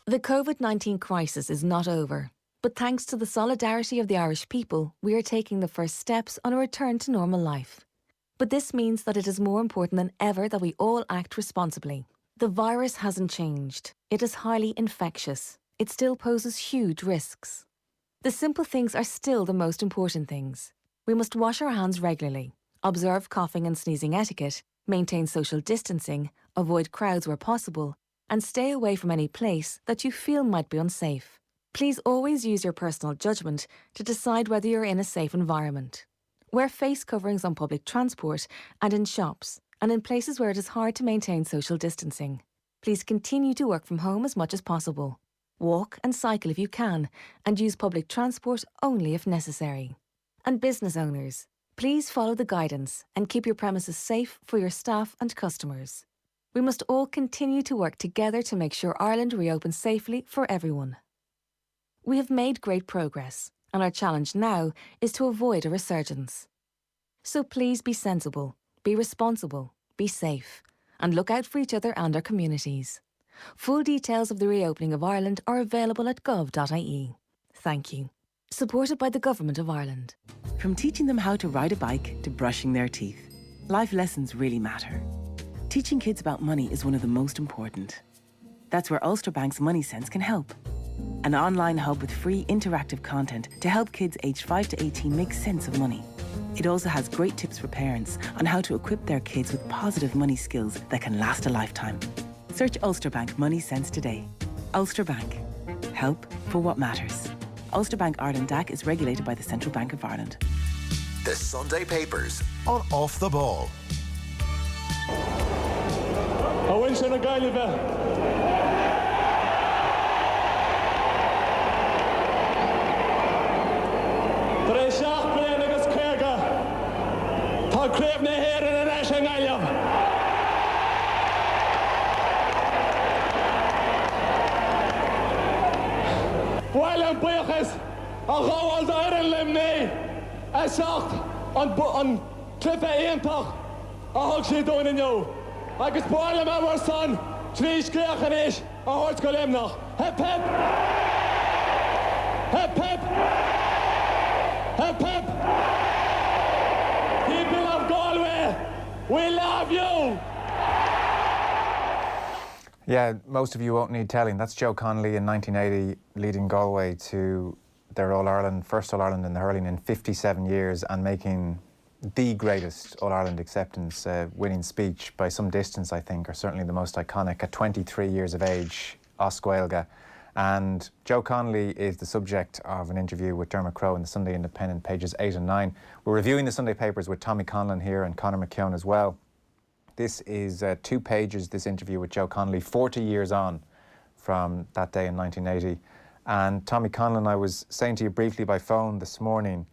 The COVID-19 crisis is not over. But thanks to the solidarity of the Irish people, we are taking the first steps on a return to normal life. But this means that it is more important than ever that we all act responsibly. The virus hasn't changed. It is highly infectious. It still poses huge risks. The simple things are still the most important things. We must wash our hands regularly, observe coughing and sneezing etiquette, maintain social distancing, avoid crowds where possible, and stay away from any place that you feel might be unsafe. Please always use your personal judgment to decide whether you're in a safe environment. Wear face coverings on public transport and in shops, and in places where it is hard to maintain social distancing. Please continue to work from home as much as possible. Walk and cycle if you can, and use public transport only if necessary. And business owners, please follow the guidance and keep your premises safe for your staff and customers. We must all continue to work together to make sure Ireland reopens safely for everyone. We have made great progress, and our challenge now is to avoid a resurgence. So please be sensible, be responsible, be safe, and look out for each other and our communities. Full details of the reopening of Ireland are available at gov.ie. Thank you. Supported by the Government of Ireland. From teaching them how to ride a bike to brushing their teeth, life lessons really matter. Teaching kids about money is one of the most important. That's where Ulster Bank's Money Sense can help. An online hub with free interactive content to help kids aged 5 to 18 make sense of money. It also has great tips for parents on how to equip their kids with positive money skills that can last a lifetime. Search Ulster Bank Money Sense today. Ulster Bank. Help for what matters. Ulster Bank Ireland DAC is regulated by the Central Bank of Ireland. The Sunday Papers on Off the Ball. While buchas a gáil dair limné a sacht an cliffe éontach a thug sé dóin inniu. Agus báile me mar san trís cléachan éis a thuirt go limnach. Hep hep! Hep hep! Hep hep! People of Galway, we love you! Yeah, most of you won't need telling. That's Joe Connelly in 1980 leading Galway to their All-Ireland, first All-Ireland in the hurling in 57 years and making the greatest All-Ireland acceptance winning speech by some distance, I think, or certainly the most iconic at 23 years of age, Oscuelga. And Joe Connelly is the subject of an interview with Dermot Crowe in the Sunday Independent, pages 8 and 9. We're reviewing the Sunday Papers with Tommy Conlon here and Conor McKeon as well. This is 2 pages, this interview with Joe Connelly, 40 years on from that day in 1980. And Tommy Conlon, I was saying to you briefly by phone this morning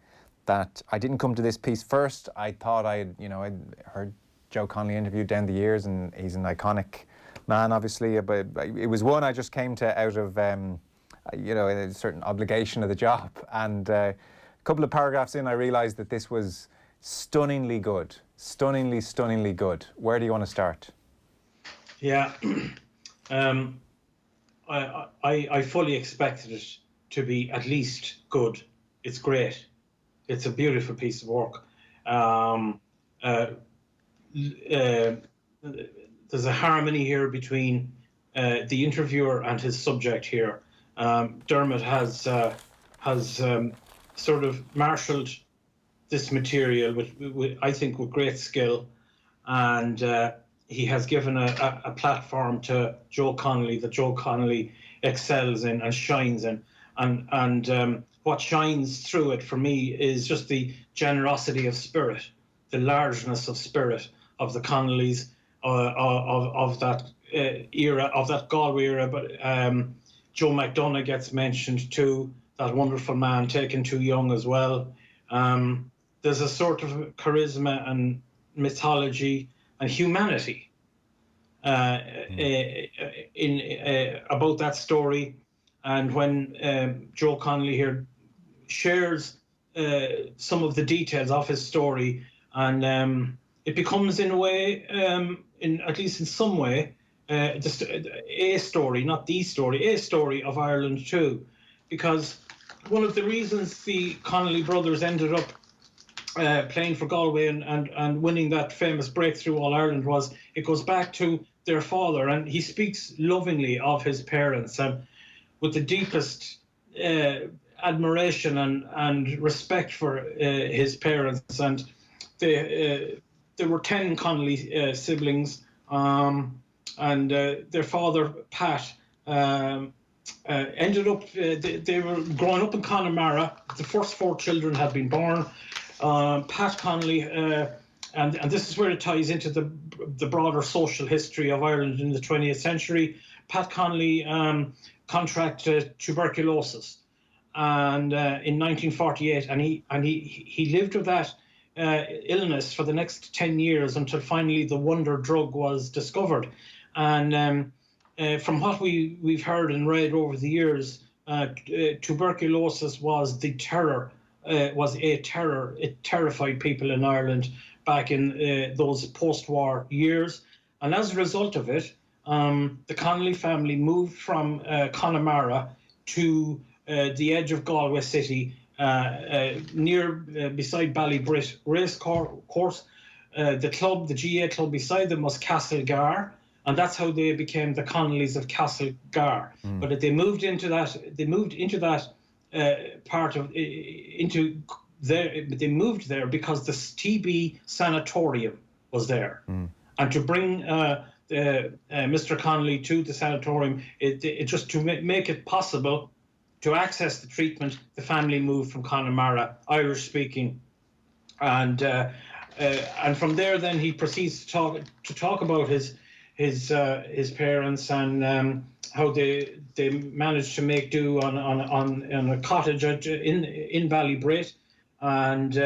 that I didn't come to this piece first. I thought I'd heard Joe Connelly interviewed down the years, and he's an iconic man, obviously. But it was one I just came to out of, a certain obligation of the job. And a couple of paragraphs in, I realised that this was stunningly good. Stunningly good. Where do you want to start? Yeah, I fully expected it to be at least good. It's great. It's a beautiful piece of work. There's a harmony here between the interviewer and his subject here. Dermot has sort of marshalled this material with I think with great skill, and he has given a platform to Joe Connelly that Joe Connelly excels in and shines in, and what shines through it for me is just the generosity of spirit, the largeness of spirit of the Connellys of that era, of that Galway era. But Joe McDonagh gets mentioned too, that wonderful man taken too young as well. There's a sort of charisma and mythology and humanity about that story. And when Joe Connelly here shares some of the details of his story, and it becomes in a way, at least in some way, just a story, not the story, a story of Ireland too. Because one of the reasons the Connelly brothers ended up playing for Galway and winning that famous breakthrough All-Ireland was it goes back to their father, and he speaks lovingly of his parents and with the deepest admiration and respect for his parents. And there were 10 Connelly siblings, and their father, Pat, ended up, they were growing up in Connemara. The first 4 children had been born. Pat Connelly, and this is where it ties into the broader social history of Ireland in the 20th century. Pat Connelly contracted tuberculosis, and in 1948, and he lived with that illness for the next 10 years until finally the wonder drug was discovered. And from what we've heard and read over the years, tuberculosis was the terror, it terrified people in Ireland back in those post-war years. And as a result of it, the Connelly family moved from Connemara to the edge of Galway city, beside Ballybrit race course. The club, the GA club beside them was Castlegar, and that's how they became the Connellys of Castlegar. But they moved into that. They moved there because the TB sanatorium was there, and to bring Mr. Connelly to the sanatorium, it just to make it possible to access the treatment, the family moved from Connemara, Irish speaking, and from there then he proceeds to talk about his parents and how they managed to make do on a cottage in Ballybrit, and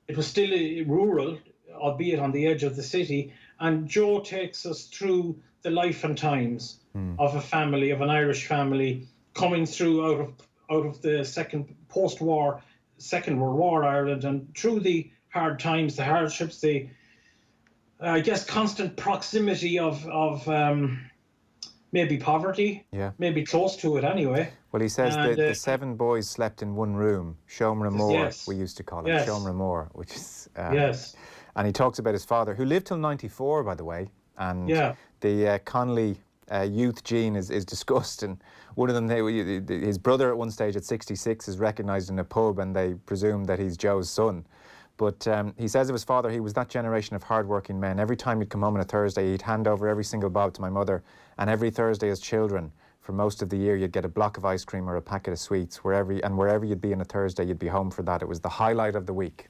it was still rural, albeit on the edge of the city. And Joe takes us through the life and times of a family, of an Irish family, coming through out of the Second World War Ireland, and through the hard times, the hardships, the constant proximity of maybe poverty, maybe close to it anyway. Well, he says that the 7 boys slept in one room, Seomra Moor, we used to call it, Seomra Moor, which is... And he talks about his father, who lived till 94, by the way, and the Connelly youth gene is discussed, and one of them, his brother at one stage at 66 is recognised in a pub, and they presume that he's Joe's son. But he says of his father, he was that generation of hard-working men. Every time he'd come home on a Thursday, he'd hand over every single bob to my mother, and every Thursday as children, for most of the year, you'd get a block of ice cream or a packet of sweets. Wherever you'd be on a Thursday, you'd be home for that. It was the highlight of the week.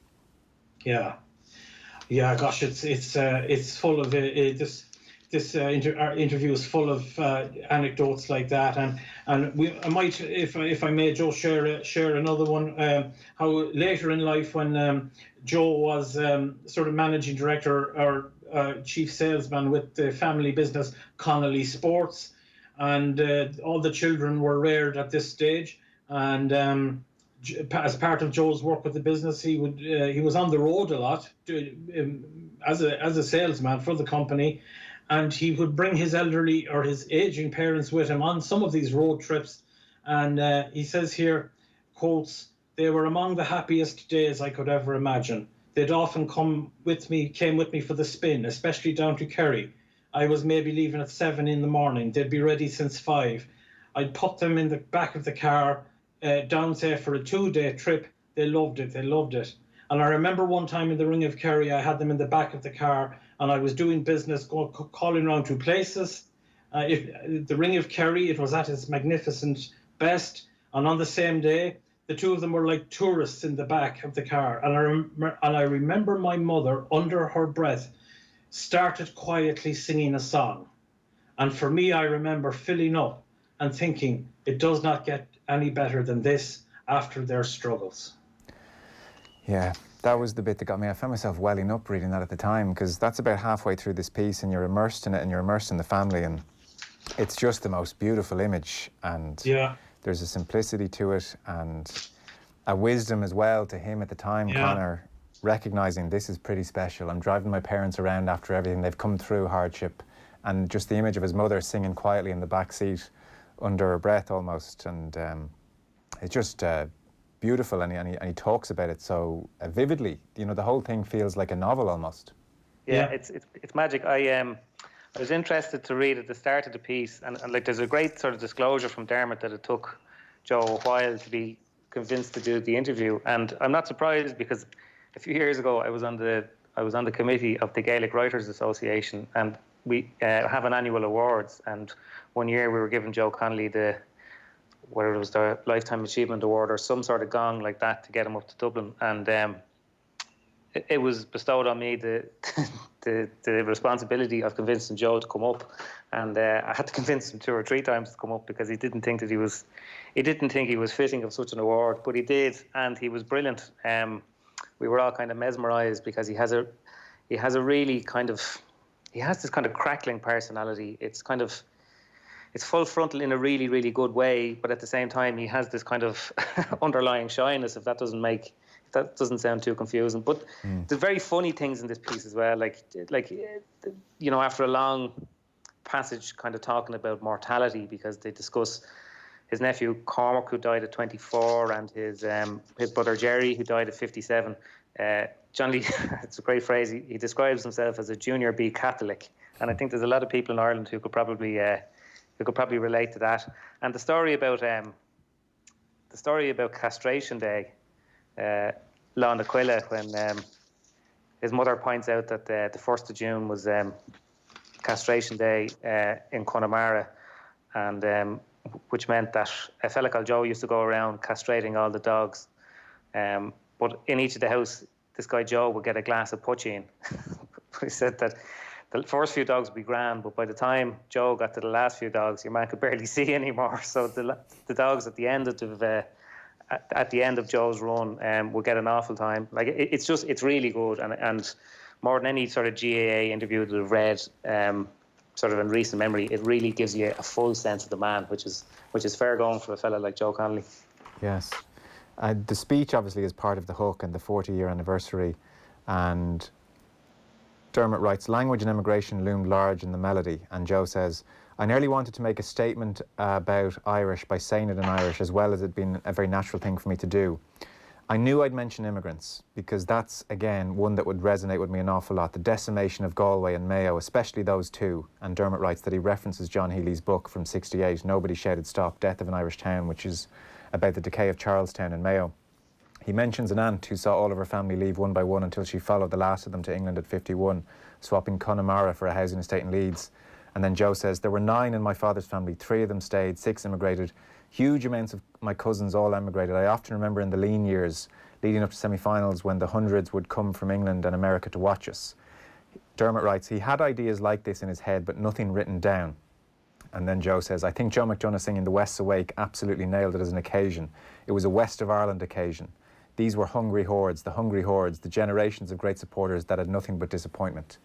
Yeah, gosh, it's full of this interview is full of anecdotes like that, and I might, if I may, Joe, share another one. How later in life, when Joe was sort of managing director or chief salesman with the family business Connelly Sports, and all the children were reared at this stage, and as part of Joe's work with the business, he was on the road a lot as a salesman for the company, and he would bring his elderly or his aging parents with him on some of these road trips. And he says here, quotes, "They were among the happiest days I could ever imagine. They'd often came with me for the spin, especially down to Kerry. I was maybe leaving at 7 in the morning. They'd be ready since 5. I'd put them in the back of the car, down, say, for a 2-day trip. They loved it. And I remember one time in the Ring of Kerry, I had them in the back of the car, and I was doing business, calling around to places. The Ring of Kerry, it was at its magnificent best, and on the same day, the two of them were like tourists in the back of the car. And I remember my mother, under her breath, started quietly singing a song. And for me, I remember filling up and thinking, it does not get any better than this after their struggles." Yeah, that was the bit that got me. I found myself welling up reading that at the time, because that's about halfway through this piece, and you're immersed in it, and you're immersed in the family, and it's just the most beautiful image, and there's a simplicity to it, and a wisdom as well to him at the time, Conor, recognising this is pretty special. I'm driving my parents around after everything. They've come through hardship, and just the image of his mother singing quietly in the back seat under her breath almost, and it's just beautiful, and he talks about it so vividly. You know, the whole thing feels like a novel almost. Yeah, it's magic. I was interested to read at the start of the piece, and like there's a great sort of disclosure from Dermot that it took Joe a while to be convinced to do the interview, and I'm not surprised, because a few years ago I was on the committee of the Gaelic Writers Association, and we have an annual awards, and one year we were giving Joe Connelly whether it was the Lifetime Achievement Award or some sort of gong like that to get him up to Dublin, and it was bestowed on me the responsibility of convincing Joe to come up, and I had to convince him 2 or 3 times to come up, because he didn't think he was fitting of such an award, but he did, and he was brilliant. We were all kind of mesmerised, because he has this kind of crackling personality. It's kind of, it's full frontal in a really, really good way, but at the same time he has this kind of underlying shyness, if that doesn't sound too confusing. But there's very funny things in this piece as well, like you know, after a long passage kind of talking about mortality, because they discuss his nephew Cormac, who died at 24, and his brother Jerry, who died at 57. John Lee, it's a great phrase, he describes himself as a junior B Catholic, and I think there's a lot of people in Ireland who could probably relate to that. And the story about castration day, Lán Aquila, when his mother points out that the 1st of June was castration day in Connemara, and which meant that a fella called Joe used to go around castrating all the dogs. But in each of the house, this guy Joe would get a glass of poitín. He said that the first few dogs would be grand, but by the time Joe got to the last few dogs, your man could barely see anymore. So the dogs at the end of Joe's run would get an awful time. Like it's really good, and more than any sort of GAA interview that I've read, sort of in recent memory, it really gives you a full sense of the man, which is fair going for a fella like Joe Connelly. Yes. The speech obviously is part of the hook and the 40-year anniversary, and Dermot writes, language and immigration loomed large in the melody, and Joe says, I nearly wanted to make a statement about Irish by saying it in Irish, as well as it being a very natural thing for me to do. I knew I'd mention immigrants, because that's, again, one that would resonate with me an awful lot. The decimation of Galway and Mayo, especially those two. And Dermot writes that he references John Healy's book from '68, Nobody Shouted Stop, Death of an Irish Town, which is about the decay of Charlestown in Mayo. He mentions an aunt who saw all of her family leave one by one until she followed the last of them to England at 51, swapping Connemara for a housing estate in Leeds. And then Joe says, there were 9 in my father's family, 3 of them stayed, 6 immigrated. Huge amounts of my cousins all emigrated. I often remember in the lean years, leading up to semi-finals, when the hundreds would come from England and America to watch us. Dermot writes, he had ideas like this in his head, but nothing written down. And then Joe says, I think Joe McDonagh singing The West's Awake absolutely nailed it as an occasion. It was a West of Ireland occasion. These were hungry hordes, the generations of great supporters that had nothing but disappointment.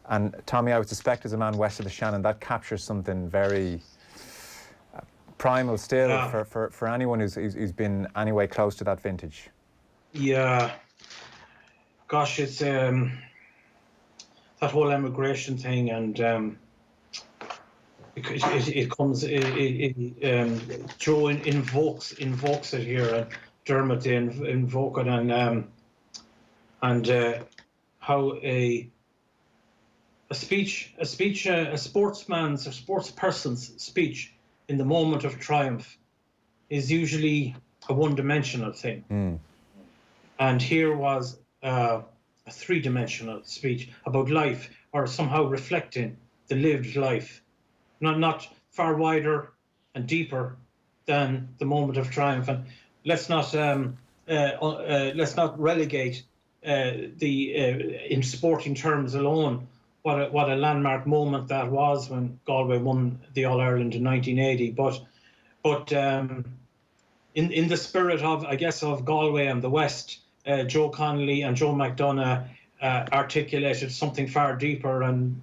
And Tommy, I would suspect as a man west of the Shannon, that captures something very primal still for anyone who's been anyway close to that vintage. Yeah. Gosh, it's that whole emigration thing, and it comes. Joe invokes it here, and Dermot invoke it, and how a sportsman's or sportsperson's speech in the moment of triumph is usually a one-dimensional thing. And here was a three-dimensional speech about life, or somehow reflecting the lived life, not far wider and deeper than the moment of triumph. And let's not relegate in sporting terms alone what a landmark moment that was when Galway won the All-Ireland in 1980. But in the spirit of, I guess, of Galway and the West, Joe Connelly and Joe McDonagh articulated something far deeper, and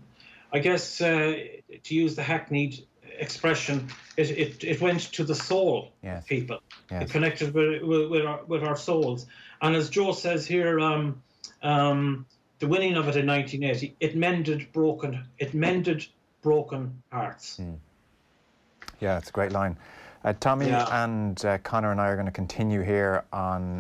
I guess to use the hackneyed expression, it went to the soul of people. Yes. It connected with our souls. And as Joe says here, the winning of it in 1980, it mended broken hearts. Yeah, it's a great line. Tommy and Conor and I are going to continue here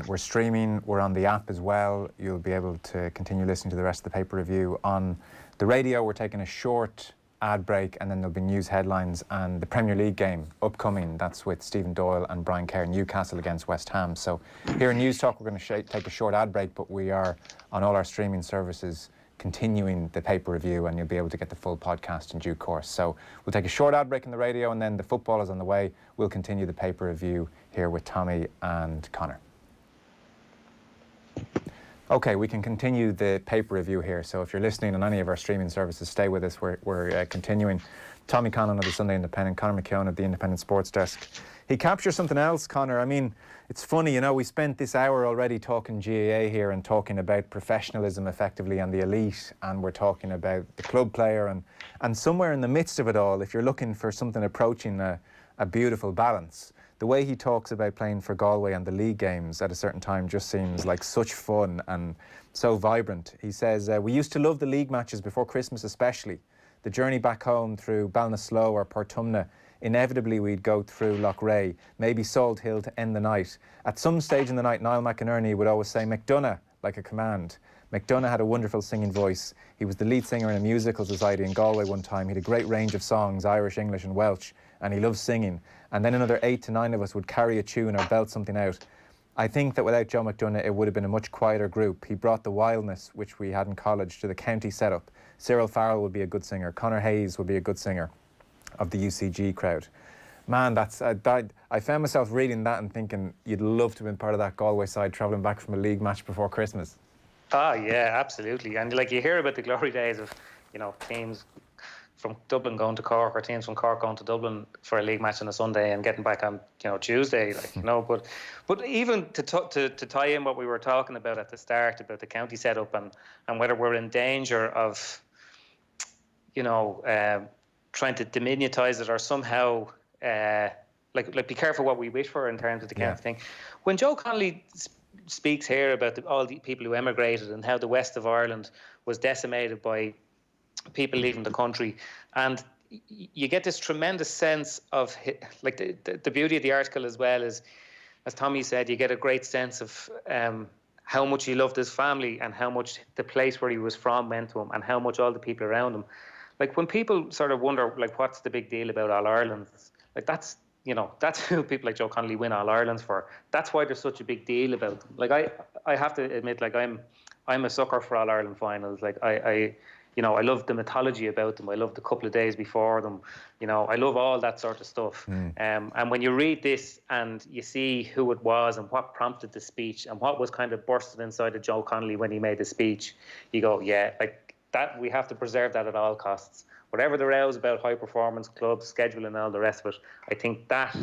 we're streaming, we're on the app as well. You'll be able to continue listening to the rest of the paper review. On the radio, we're taking a short ad break, and then there'll be news headlines and the Premier League game upcoming. That's with Stephen Doyle and Brian Kerr, Newcastle against West Ham. So here in News Talk, we're going to take a short ad break, but we are on all our streaming services continuing the paper review, and you'll be able to get the full podcast in due course. So we'll take a short ad break in the radio, and then the football is on the way. We'll continue the paper review here with Tommy and Conor. Okay, we can continue the paper review here. So if you're listening on any of our streaming services, stay with us. We're continuing. Tommy Conlon of the Sunday Independent, Conor McKeon of the Independent Sports Desk He captures something else, Conor. I mean, it's funny, you know, we spent this hour already talking GAA here and talking about professionalism effectively and the elite, and we're talking about the club player, and somewhere in the midst of it all, if you're looking for something approaching a beautiful balance, the way he talks about playing for Galway and the league games at a certain time just seems like such fun and so vibrant. He says, we used to love the league matches before Christmas especially. The journey back home through Ballinasloe or Portumna, inevitably we'd go through Loughrea, maybe Salt Hill to end the night. At some stage in the night, Niall McInerney would always say McDonagh, like a command. McDonagh had a wonderful singing voice. He was the lead singer in a musical society in Galway one time. He had a great range of songs, Irish, English and Welsh, and he loved singing. And then another 8 to 9 of us would carry a tune or belt something out. I think that without Joe McDonagh, it would have been a much quieter group. He brought the wildness, which we had in college, to the county setup. Cyril Farrell would be a good singer. Conor Hayes would be a good singer of the UCG crowd. Man, that's I found myself reading that and thinking you'd love to have been part of that Galway side travelling back from a league match before Christmas. Ah, yeah, absolutely. And like you hear about the glory days of, you know, teams from Dublin going to Cork or teams from Cork going to Dublin for a league match on a Sunday and getting back on, you know, Tuesday, like, you know. But even to tie in what we were talking about at the start about the county setup and whether we're in danger of, you know, trying to diminutize it or somehow like be careful what we wish for in terms of the county thing. When Joe Connelly speaks here about all the people who emigrated and how the west of Ireland was decimated by people leaving the country, and you get this tremendous sense of, like, the beauty of the article as well is, as Tommy said, you get a great sense of how much he loved his family and how much the place where he was from meant to him and how much all the people around him. Like, when people sort of wonder, like, what's the big deal about All-Ireland, like, that's, you know, that's who people like Joe Connelly win All-Irelands for. That's why there's such a big deal about them. Like, I have to admit, like, I'm a sucker for All-Ireland finals. Like, I you know, I love the mythology about them. I love the couple of days before them. You know, I love all that sort of stuff. And when you read this and you see who it was and what prompted the speech and what was kind of bursted inside of Joe Connelly when he made the speech, you go, yeah, like, that, we have to preserve that at all costs. Whatever the rows about high performance clubs, schedule and all the rest of it, I think that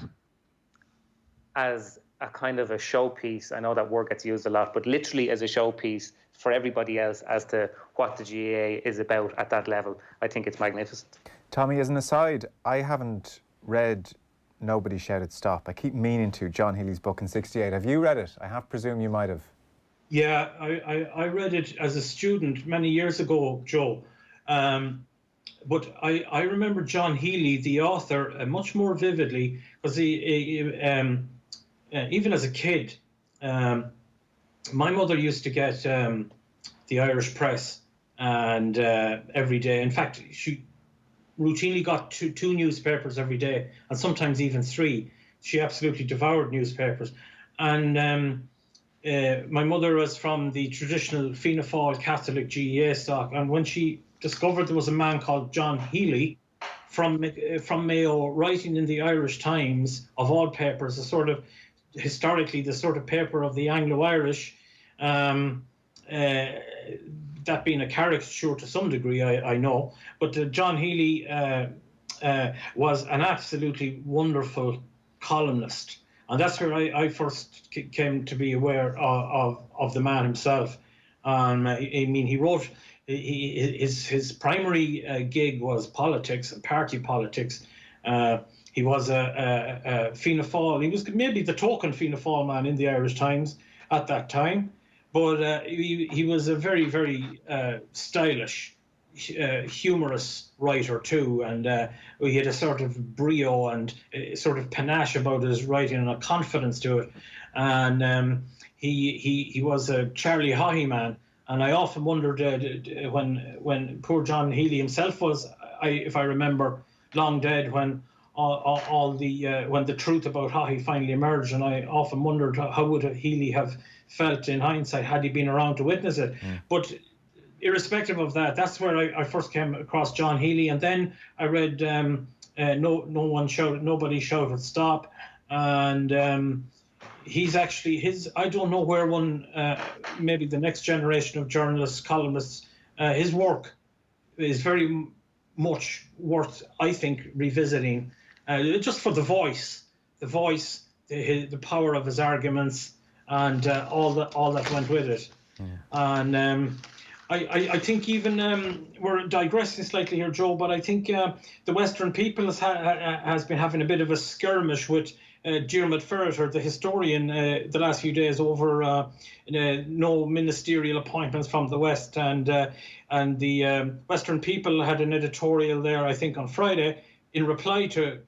as a kind of a showpiece, I know that word gets used a lot, but literally as a showpiece for everybody else as to what the GAA is about at that level, I think it's magnificent. Tommy, as an aside, I haven't read Nobody Shouted Stop. I keep meaning to, John Healy's book in '68. Have you read it? I have presume you might have. Yeah, I read it as a student many years ago, Joe. But I remember John Healy, the author, much more vividly, because he even as a kid, my mother used to get the Irish Press and every day. In fact, she routinely got two newspapers every day, and sometimes even 3. She absolutely devoured newspapers. And my mother was from the traditional Fianna Fáil Catholic GAA stock, and when she discovered there was a man called John Healy from Mayo writing in the Irish Times, of all papers, a sort of historically the sort of paper of the Anglo-Irish, that being a caricature to some degree, I know, but John Healy was an absolutely wonderful columnist, and that's where I first came to be aware of the man himself. I mean, he wrote, his primary gig was politics and party politics. He was a Fianna Fáil. He was maybe the token Fianna Fáil man in the Irish Times at that time, but he was a very, very stylish, humorous writer too, and he had a sort of brio and sort of panache about his writing and a confidence to it. And he was a Charlie Haughey man, and I often wondered when poor John Healy himself was, if I remember, long dead when when the truth about Haughey finally emerged, and I often wondered how would Healy have felt in hindsight had he been around to witness it. But irrespective of that, that's where I first came across John Healy, and then I read Nobody Shouted Stop, and he's actually I don't know where one, maybe the next generation of journalists, columnists, his work is very much worth, I think, revisiting, just for the voice the voice, the power of his arguments, and all that went with it. And I think even we're digressing slightly here, Joe, but I think the Western People has been having a bit of a skirmish with Diarmaid Ferriter, the historian, the last few days over no ministerial appointments from the West, and the Western People had an editorial there, I think, on Friday in reply to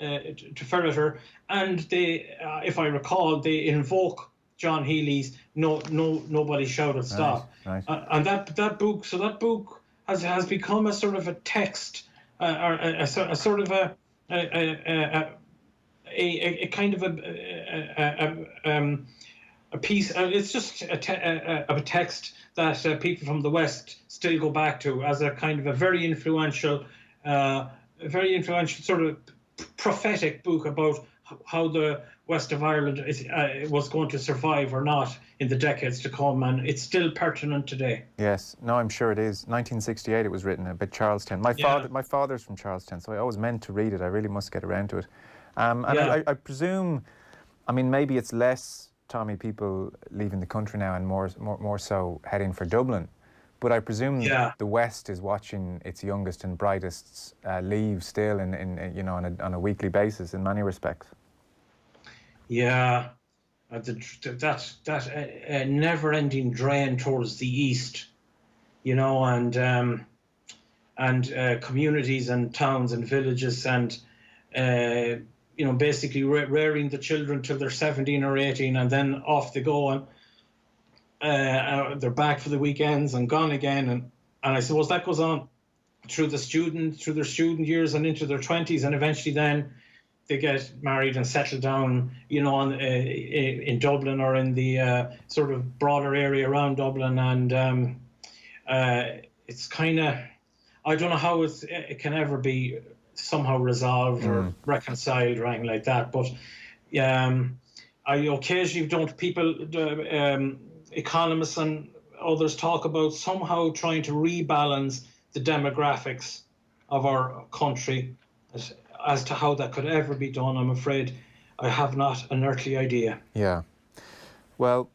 Ferriter, and they, if I recall, they invoke John Healy's nobody shouted stop. Right. And that book has become a sort of a text, or a sort of a kind of a piece. It's just a text that people from the West still go back to as a kind of a very influential sort of prophetic book about how the West of Ireland was going to survive or not in the decades to come, and it's still pertinent today. Yes, no, I'm sure it is. 1968 it was written about Charlestown. My father's from Charlestown, so I always meant to read it. I really must get around to it. I presume, I mean, maybe it's less, Tommy, people leaving the country now and more so heading for Dublin. But I presume the West is watching its youngest and brightest leave still on a weekly basis in many respects. Yeah, that never-ending drain towards the east, and communities and towns and villages, and basically rearing the children till they're 17 or 18, and then off they go, and they're back for the weekends and gone again, and I suppose that goes on through their student years and into their 20s, and eventually then they get married and settle down, in Dublin or in the sort of broader area around Dublin, and it's kind of, I don't know how it can ever be somehow resolved or reconciled or anything like that. But I occasionally people, economists and others talk about somehow trying to rebalance the demographics of our country. As to how that could ever be done, I'm afraid I have not an earthly idea. Yeah. Well,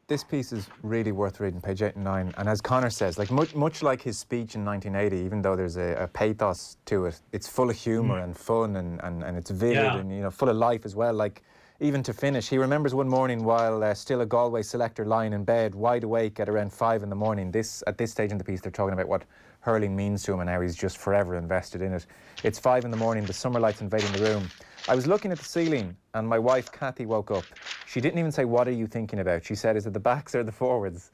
this piece is really worth reading, page 8 and 9. And as Conor says, like much like his speech in 1980, even though there's a pathos to it, it's full of humour and fun and it's vivid and full of life as well. Like, even to finish, he remembers one morning while still a Galway selector lying in bed, wide awake at around 5 in the morning. At this stage in the piece, they're talking about what hurling means to him and how he's just forever invested in it. It's 5 in the morning, the summer lights invading the room. I was looking at the ceiling and my wife, Kathy, woke up. She didn't even say, "What are you thinking about?" She said, "Is it the backs or the forwards?"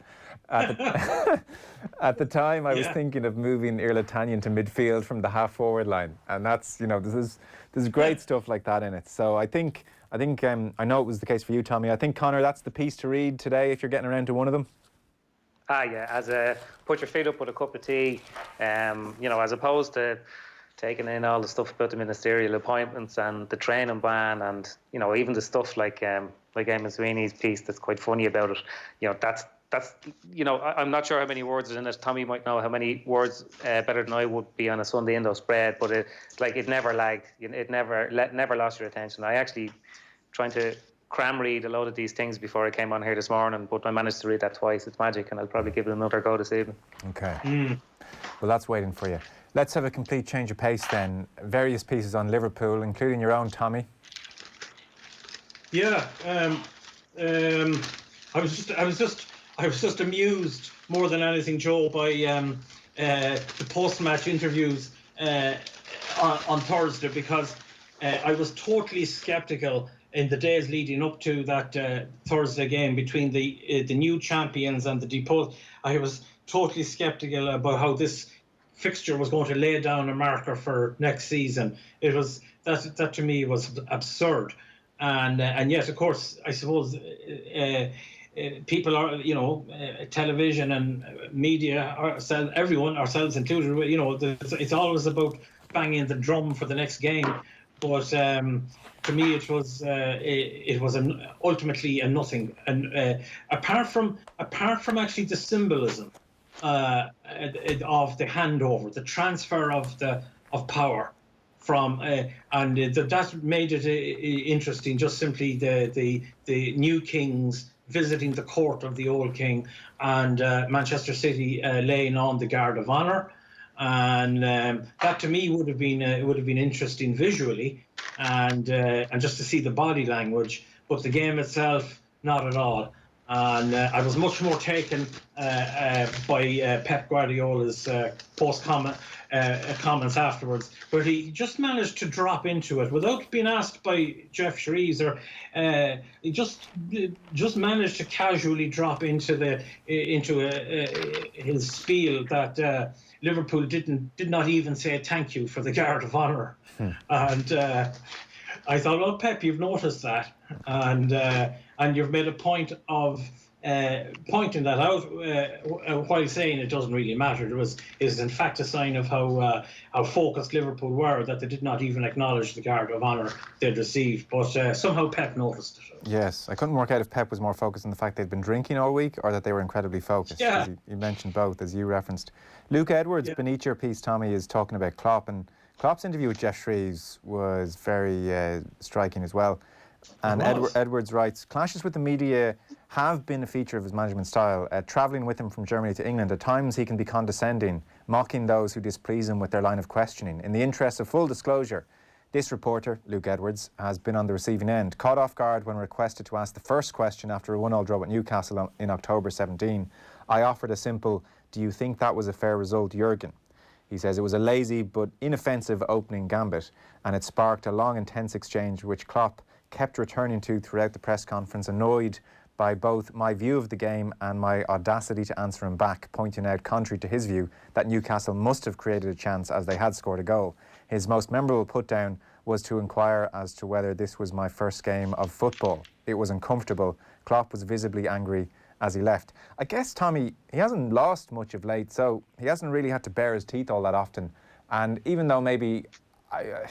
At the time, I was thinking of moving Irlatanian to midfield from the half-forward line. And that's, there's great stuff like that in it. So I think I know it was the case for you, Tommy. I think, Conor, that's the piece to read today if you're getting around to one of them. As a put your feet up with a cup of tea, as opposed to taking in all the stuff about the ministerial appointments and the training ban, and even the stuff like Eamon Sweeney's piece that's quite funny about it. That's I'm not sure how many words are in it. Tommy might know how many words better than I would be on a Sunday Indo spread, but it never lagged. It never lost your attention. I actually trying to cram read a load of these things before I came on here this morning, but I managed to read that twice. It's magic, and I'll probably give it another go this evening. Okay. Well, that's waiting for you. Let's have a complete change of pace then. Various pieces on Liverpool, including your own, Tommy. Yeah. I was just amused more than anything, Joe, by the post-match interviews on Thursday, because I was totally sceptical in the days leading up to that Thursday game between the new champions and the deposed. I was totally sceptical about how this fixture was going to lay down a marker for next season. It was that to me was absurd, and yet, of course, I suppose people are, television and media, everyone, ourselves included, it's always about banging the drum for the next game. But to me, it was ultimately a nothing. And apart from actually the symbolism of the handover, the transfer of power from, and that made it interesting. Just simply the new kings visiting the court of the old king, and Manchester City laying on the guard of honour, and that to me would have been interesting visually, and just to see the body language, but the game itself not at all. And I was much more taken by Pep Guardiola's comments afterwards, where he just managed to drop into it without being asked by Jeff Shreves, or he just managed to casually drop into his spiel that Liverpool did not even say thank you for the guard of honour. And I thought, well, Pep, you've noticed that, and you've made a point of pointing that out while saying it doesn't really matter. Is in fact a sign of how focused Liverpool were, that they did not even acknowledge the guard of honour they'd received. But somehow Pep noticed it. Yes, I couldn't work out if Pep was more focused on the fact they'd been drinking all week, or that they were incredibly focused. Yeah. You mentioned both, as you referenced. Luke Edwards, beneath your piece, Tommy, is talking about Klopp, and Klopp's interview with Jeff Shreves was very striking as well. And Edwards writes, clashes with the media have been a feature of his management style. Travelling with him from Germany to England, at times he can be condescending, mocking those who displease him with their line of questioning. In the interest of full disclosure, this reporter, Luke Edwards, has been on the receiving end. Caught off guard when requested to ask the first question after a 1-1 draw at Newcastle in October 17, I offered a simple, do you think that was a fair result, Jurgen? He says it was a lazy but inoffensive opening gambit, and it sparked a long, intense exchange which Klopp kept returning to throughout the press conference, annoyed by both my view of the game and my audacity to answer him back, pointing out, contrary to his view, that Newcastle must have created a chance as they had scored a goal. His most memorable put-down was to inquire as to whether this was my first game of football. It was uncomfortable. Klopp was visibly angry as he left. I guess, Tommy, he hasn't lost much of late, so he hasn't really had to bare his teeth all that often. And even though maybe, I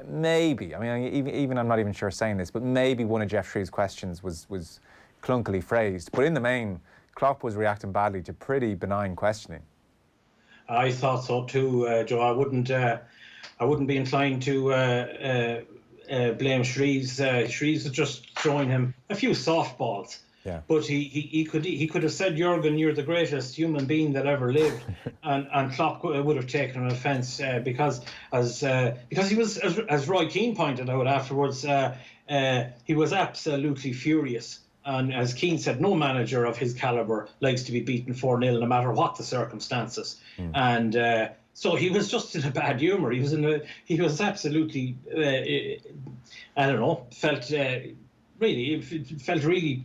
mean, even I'm not even sure saying this, but maybe one of Jeff Shreve's questions was clunkily phrased. But in the main, Klopp was reacting badly to pretty benign questioning. I thought so too, Joe. I wouldn't be inclined to blame Shreves. Shreves was just throwing him a few softballs. Yeah. But he could have said, Jurgen, you're the greatest human being that ever lived, and Klopp would have taken an offence because he was, as Roy Keane pointed out afterwards, he was absolutely furious. And as Keane said, no manager of his calibre likes to be beaten 4-0 no matter what the circumstances. And so he was just in a bad humour. He was absolutely felt really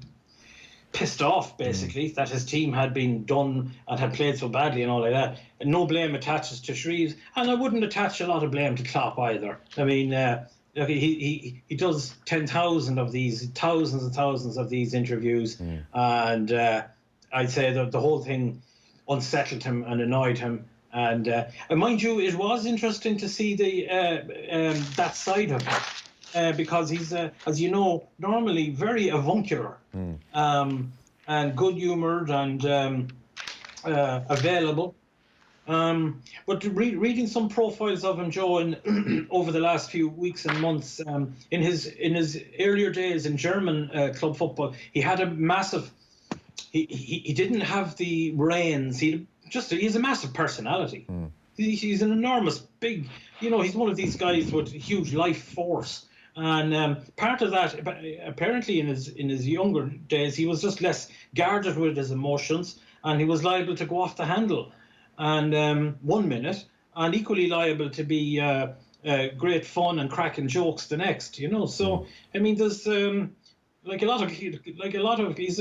pissed off, basically, that his team had been done and had played so badly and all like that. And no blame attaches to Shreves, and I wouldn't attach a lot of blame to Klopp either. I mean, he does 10,000 of these, thousands and thousands of these interviews, and I'd say that the whole thing unsettled him and annoyed him. And mind you, it was interesting to see that side of him. Because he's, as you know, normally very avuncular and good-humoured and available. But reading some profiles of him, Joe, over the last few weeks and months, in his earlier days in German club football, he had a massive. He didn't have the reins. He's a massive personality. He's an enormous, big. He's one of these guys with huge life force. And part of that, apparently in his younger days, he was just less guarded with his emotions, and he was liable to go off the handle, and 1 minute, and equally liable to be great fun and cracking jokes the next. So I mean, there's like a lot of he's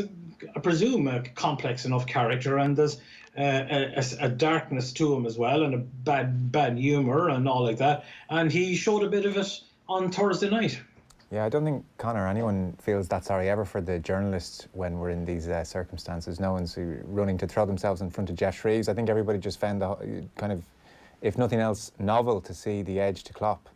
I presume a complex enough character, and there's a darkness to him as well, and a bad humour and all like that, and he showed a bit of it on Thursday night. Yeah, I don't think, Conor, anyone feels that sorry ever for the journalists when we're in these circumstances. No one's running to throw themselves in front of Jeff Shreves. I think everybody just found the kind of, if nothing else, novel to see the edge to Klopp.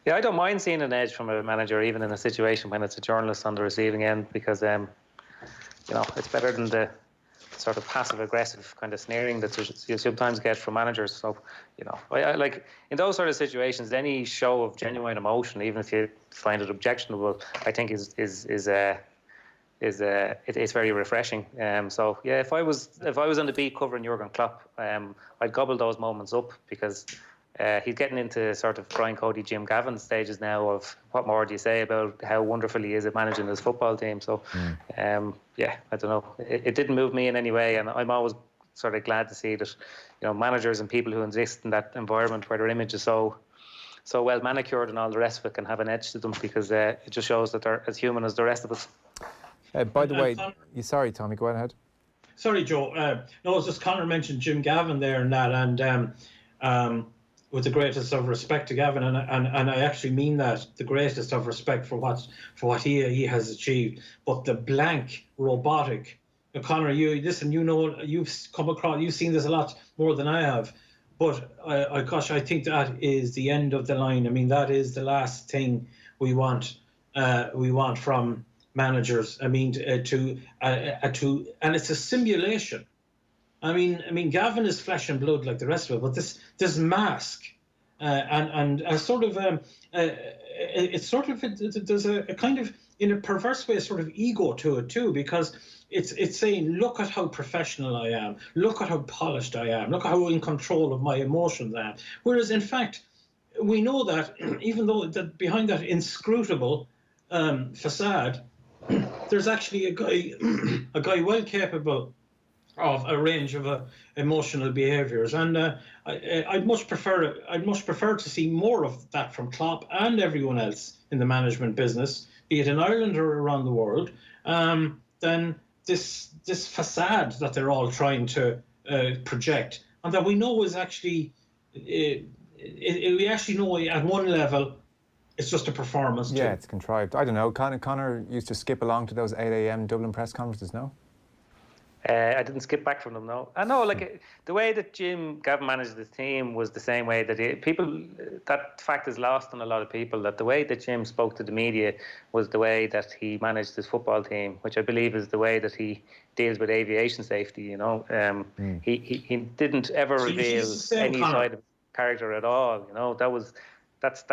Yeah, I don't mind seeing an edge from a manager, even in a situation when it's a journalist on the receiving end, because it's better than the sort of passive-aggressive kind of sneering that you sometimes get from managers. So, I like in those sort of situations, any show of genuine emotion, even if you find it objectionable, I think is very refreshing. So yeah, if I was on the beat covering Jurgen Klopp, I'd gobble those moments up, because he's getting into sort of Brian Cody, Jim Gavin stages now of what more do you say about how wonderful he is at managing his football team. So yeah, I don't know. It didn't move me in any way, and I'm always sort of glad to see that managers and people who exist in that environment where their image is so well manicured and all the rest of it can have an edge to them, because it just shows that they're as human as the rest of us. By the way, sorry, Tommy, go ahead. Sorry, Joe. No, it's just Conor mentioned Jim Gavin there and that, and with the greatest of respect to Gavin, and I actually mean that, the greatest of respect for what he has achieved. But the blank, robotic, Conor, you've come across, you've seen this a lot more than I have. But I think that is the end of the line. I mean, that is the last thing we want from managers. I mean, and it's a simulation. I mean, Gavin is flesh and blood like the rest of it, but this mask, and a sort of it's sort of there's a kind of, in a perverse way, a sort of ego to it too, because it's saying, look at how professional I am, look at how polished I am, look at how in control of my emotions I am. Whereas in fact, we know that even though that behind that inscrutable facade, there's actually a guy well capable of a range of emotional behaviours, and I'd much prefer to see more of that from Klopp and everyone else in the management business, be it in Ireland or around the world, than this facade that they're all trying to project, and that we know is actually we actually know at one level it's just a performance. Yeah, it's contrived. I don't know. Conor used to skip along to those 8 a.m. Dublin press conferences, no? I didn't skip back from them, no. I know, like, the way that Jim Gavin managed his team was the same way that that fact is lost on a lot of people, that the way that Jim spoke to the media was the way that he managed his football team, which I believe is the way that he deals with aviation safety, He didn't ever reveal any side of character at all, That's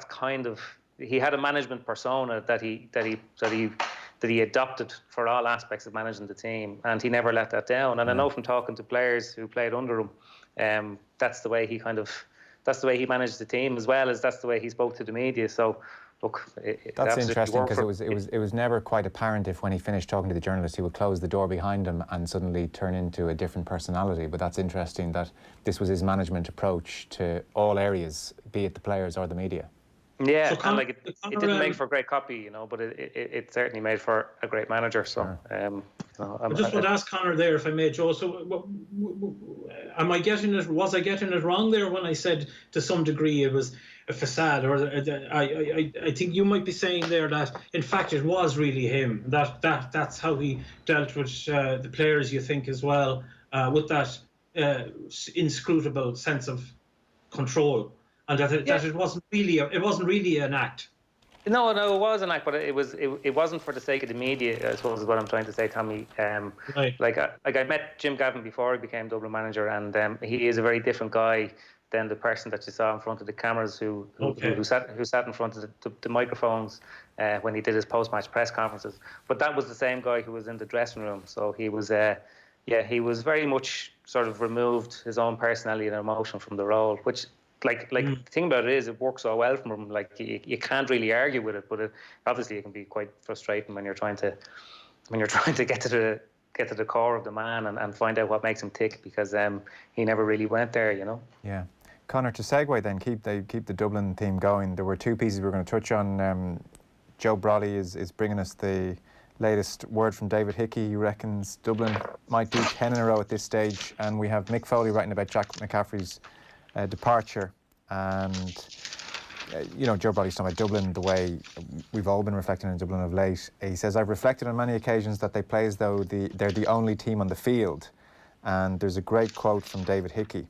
kind of, he had a management persona that he adopted for all aspects of managing the team, and he never let that down. And I know from talking to players who played under him, that's the way he managed the team, as well as that's the way he spoke to the media. So look, that's interesting, because it was never quite apparent if, when he finished talking to the journalists, he would close the door behind him and suddenly turn into a different personality. But that's interesting that this was his management approach to all areas, be it the players or the media. Yeah, so and it didn't make for a great copy, but it certainly made for a great manager. So, I just want to ask Conor there, if I may, Joe. So, was I getting it wrong there when I said to some degree it was a facade, or I think you might be saying there that in fact it was really him. That's how he dealt with the players, you think, as well, with that inscrutable sense of control. And that it wasn't really an act. No, it was an act, but it wasn't for the sake of the media, I suppose, is what I'm trying to say, Tommy. Right. I met Jim Gavin before he became Dublin manager, and he is a very different guy than the person that you saw in front of the cameras who sat in front of the microphones when he did his post-match press conferences. But that was the same guy who was in the dressing room. So he was he was very much sort of removed his own personality and emotion from the role, which. The thing about it is, it works so well for him. Like, you can't really argue with it, but obviously it can be quite frustrating when you're trying to get to the core of the man and find out what makes him tick, because he never really went there, Yeah, Conor, to segue then, keep the Dublin theme going. There were two pieces we were going to touch on. Joe Brolly is bringing us the latest word from David Hickey. He reckons Dublin might do 10 in a row at this stage, and we have Mick Foley writing about Jack McCaffrey's departure. And Joe Brolly's talking about Dublin the way we've all been reflecting on Dublin of late. He says, I've reflected on many occasions that they play as though they're the only team on the field. And there's a great quote from David Hickey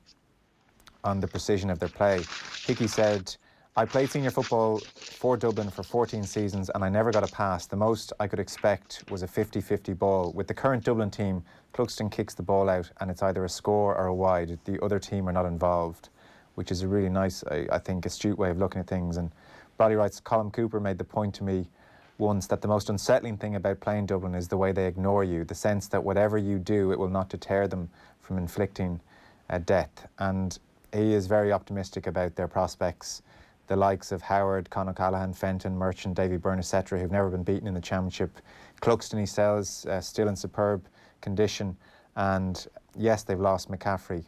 on the precision of their play. Hickey said, I played senior football for Dublin for 14 seasons and I never got a pass. The most I could expect was a 50-50 ball. With the current Dublin team, Cluxton kicks the ball out and it's either a score or a wide. The other team are not involved, which is a really nice, I think, astute way of looking at things. And Bradley writes, Colin Cooper made the point to me once that the most unsettling thing about playing Dublin is the way they ignore you, the sense that whatever you do, it will not deter them from inflicting death. And he is very optimistic about their prospects. The likes of Howard, Conor Callahan, Fenton, Merchant, Davy Byrne, etc., who've never been beaten in the championship. Cluxton, he says, still in superb condition. And yes, they've lost McCaffrey,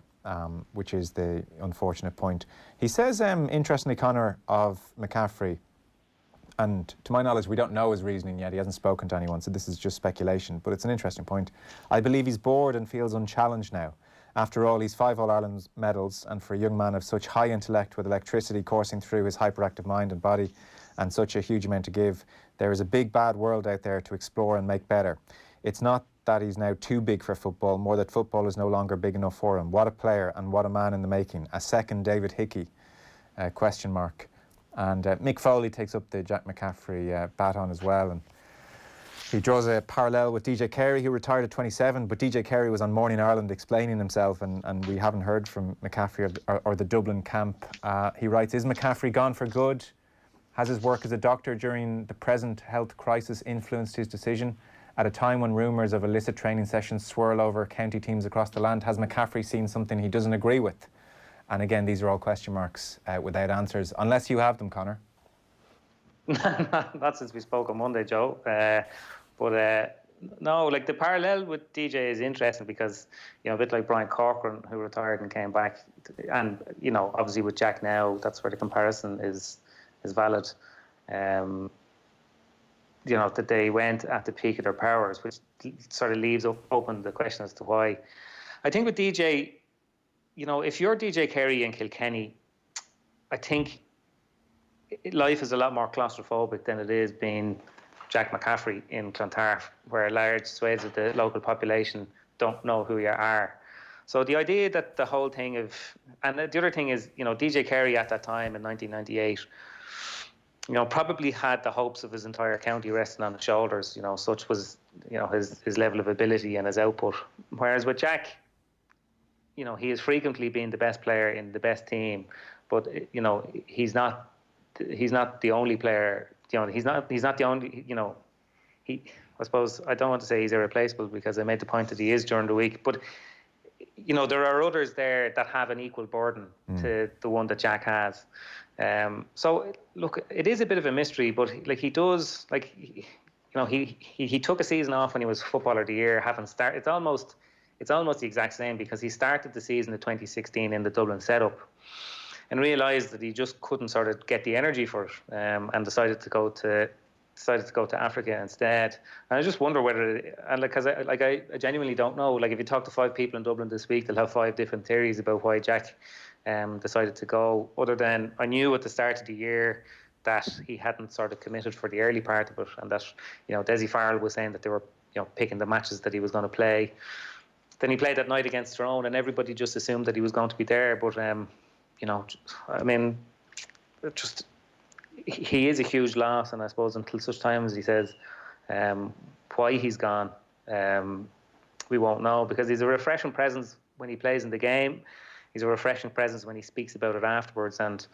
which is the unfortunate point. He says, interestingly, Conor, of McCaffrey, and to my knowledge, we don't know his reasoning yet. He hasn't spoken to anyone, so this is just speculation. But it's an interesting point. I believe he's bored and feels unchallenged now. After all, he's 5 All-Ireland medals, and for a young man of such high intellect with electricity coursing through his hyperactive mind and body and such a huge amount to give, there is a big bad world out there to explore and make better. It's not that he's now too big for football, more that football is no longer big enough for him. What a player and what a man in the making. A second David Hickey, question mark. And Mick Foley takes up the Jack McCaffrey baton as well. And he draws a parallel with DJ Carey, who retired at 27, but DJ Carey was on Morning Ireland explaining himself, and we haven't heard from McCaffrey or the Dublin camp. He writes, is McCaffrey gone for good? Has his work as a doctor during the present health crisis influenced his decision? At a time when rumours of illicit training sessions swirl over county teams across the land, has McCaffrey seen something he doesn't agree with? And again, these are all question marks without answers, unless you have them, Conor. Not since we spoke on Monday, Joe. No, like the parallel with DJ is interesting because, you know, a bit like Brian Corcoran, who retired and came back, and, you know, obviously with Jack now, that's where the comparison is valid. You know, that they went at the peak of their powers, which sort of leaves open the question as to why. I think with DJ, you know, if you're DJ Carey in Kilkenny, I think life is a lot more claustrophobic than it is being Jack McCaffrey in Clontarf, where large swathes of the local population don't know who you are. So the idea that the whole thing of, and the other thing is, you know, DJ Carey at that time in 1998, you know, probably had the hopes of his entire county resting on his shoulders. You know, such was, you know, his level of ability and his output. Whereas with Jack, you know, he has frequently been the best player in the best team, but, you know, he's not the only player. You know, he's not the only, you know, I suppose, I don't want to say he's irreplaceable because I made the point that he is during the week, but, you know, there are others there that have an equal burden to the one that Jack has. So, look, it is a bit of a mystery, but, like, he does, like, you know, he took a season off when he was Footballer of the Year, having started. It's almost the exact same because he started the season in 2016 in the Dublin setup and realised that he just couldn't sort of get the energy for it, and decided to go to Africa instead. And I just wonder whether, and like, because I genuinely don't know. Like, if you talk to 5 people in Dublin this week, they'll have 5 different theories about why Jack decided to go. Other than, I knew at the start of the year that he hadn't sort of committed for the early part of it, and that, you know, Desi Farrell was saying that they were, you know, picking the matches that he was going to play. Then he played that night against Tyrone, and everybody just assumed that he was going to be there. But you know, I mean, just, he is a huge loss, and I suppose until such time as he says why he's gone, we won't know, because he's a refreshing presence when he plays in the game. He's a refreshing presence when he speaks about it afterwards, and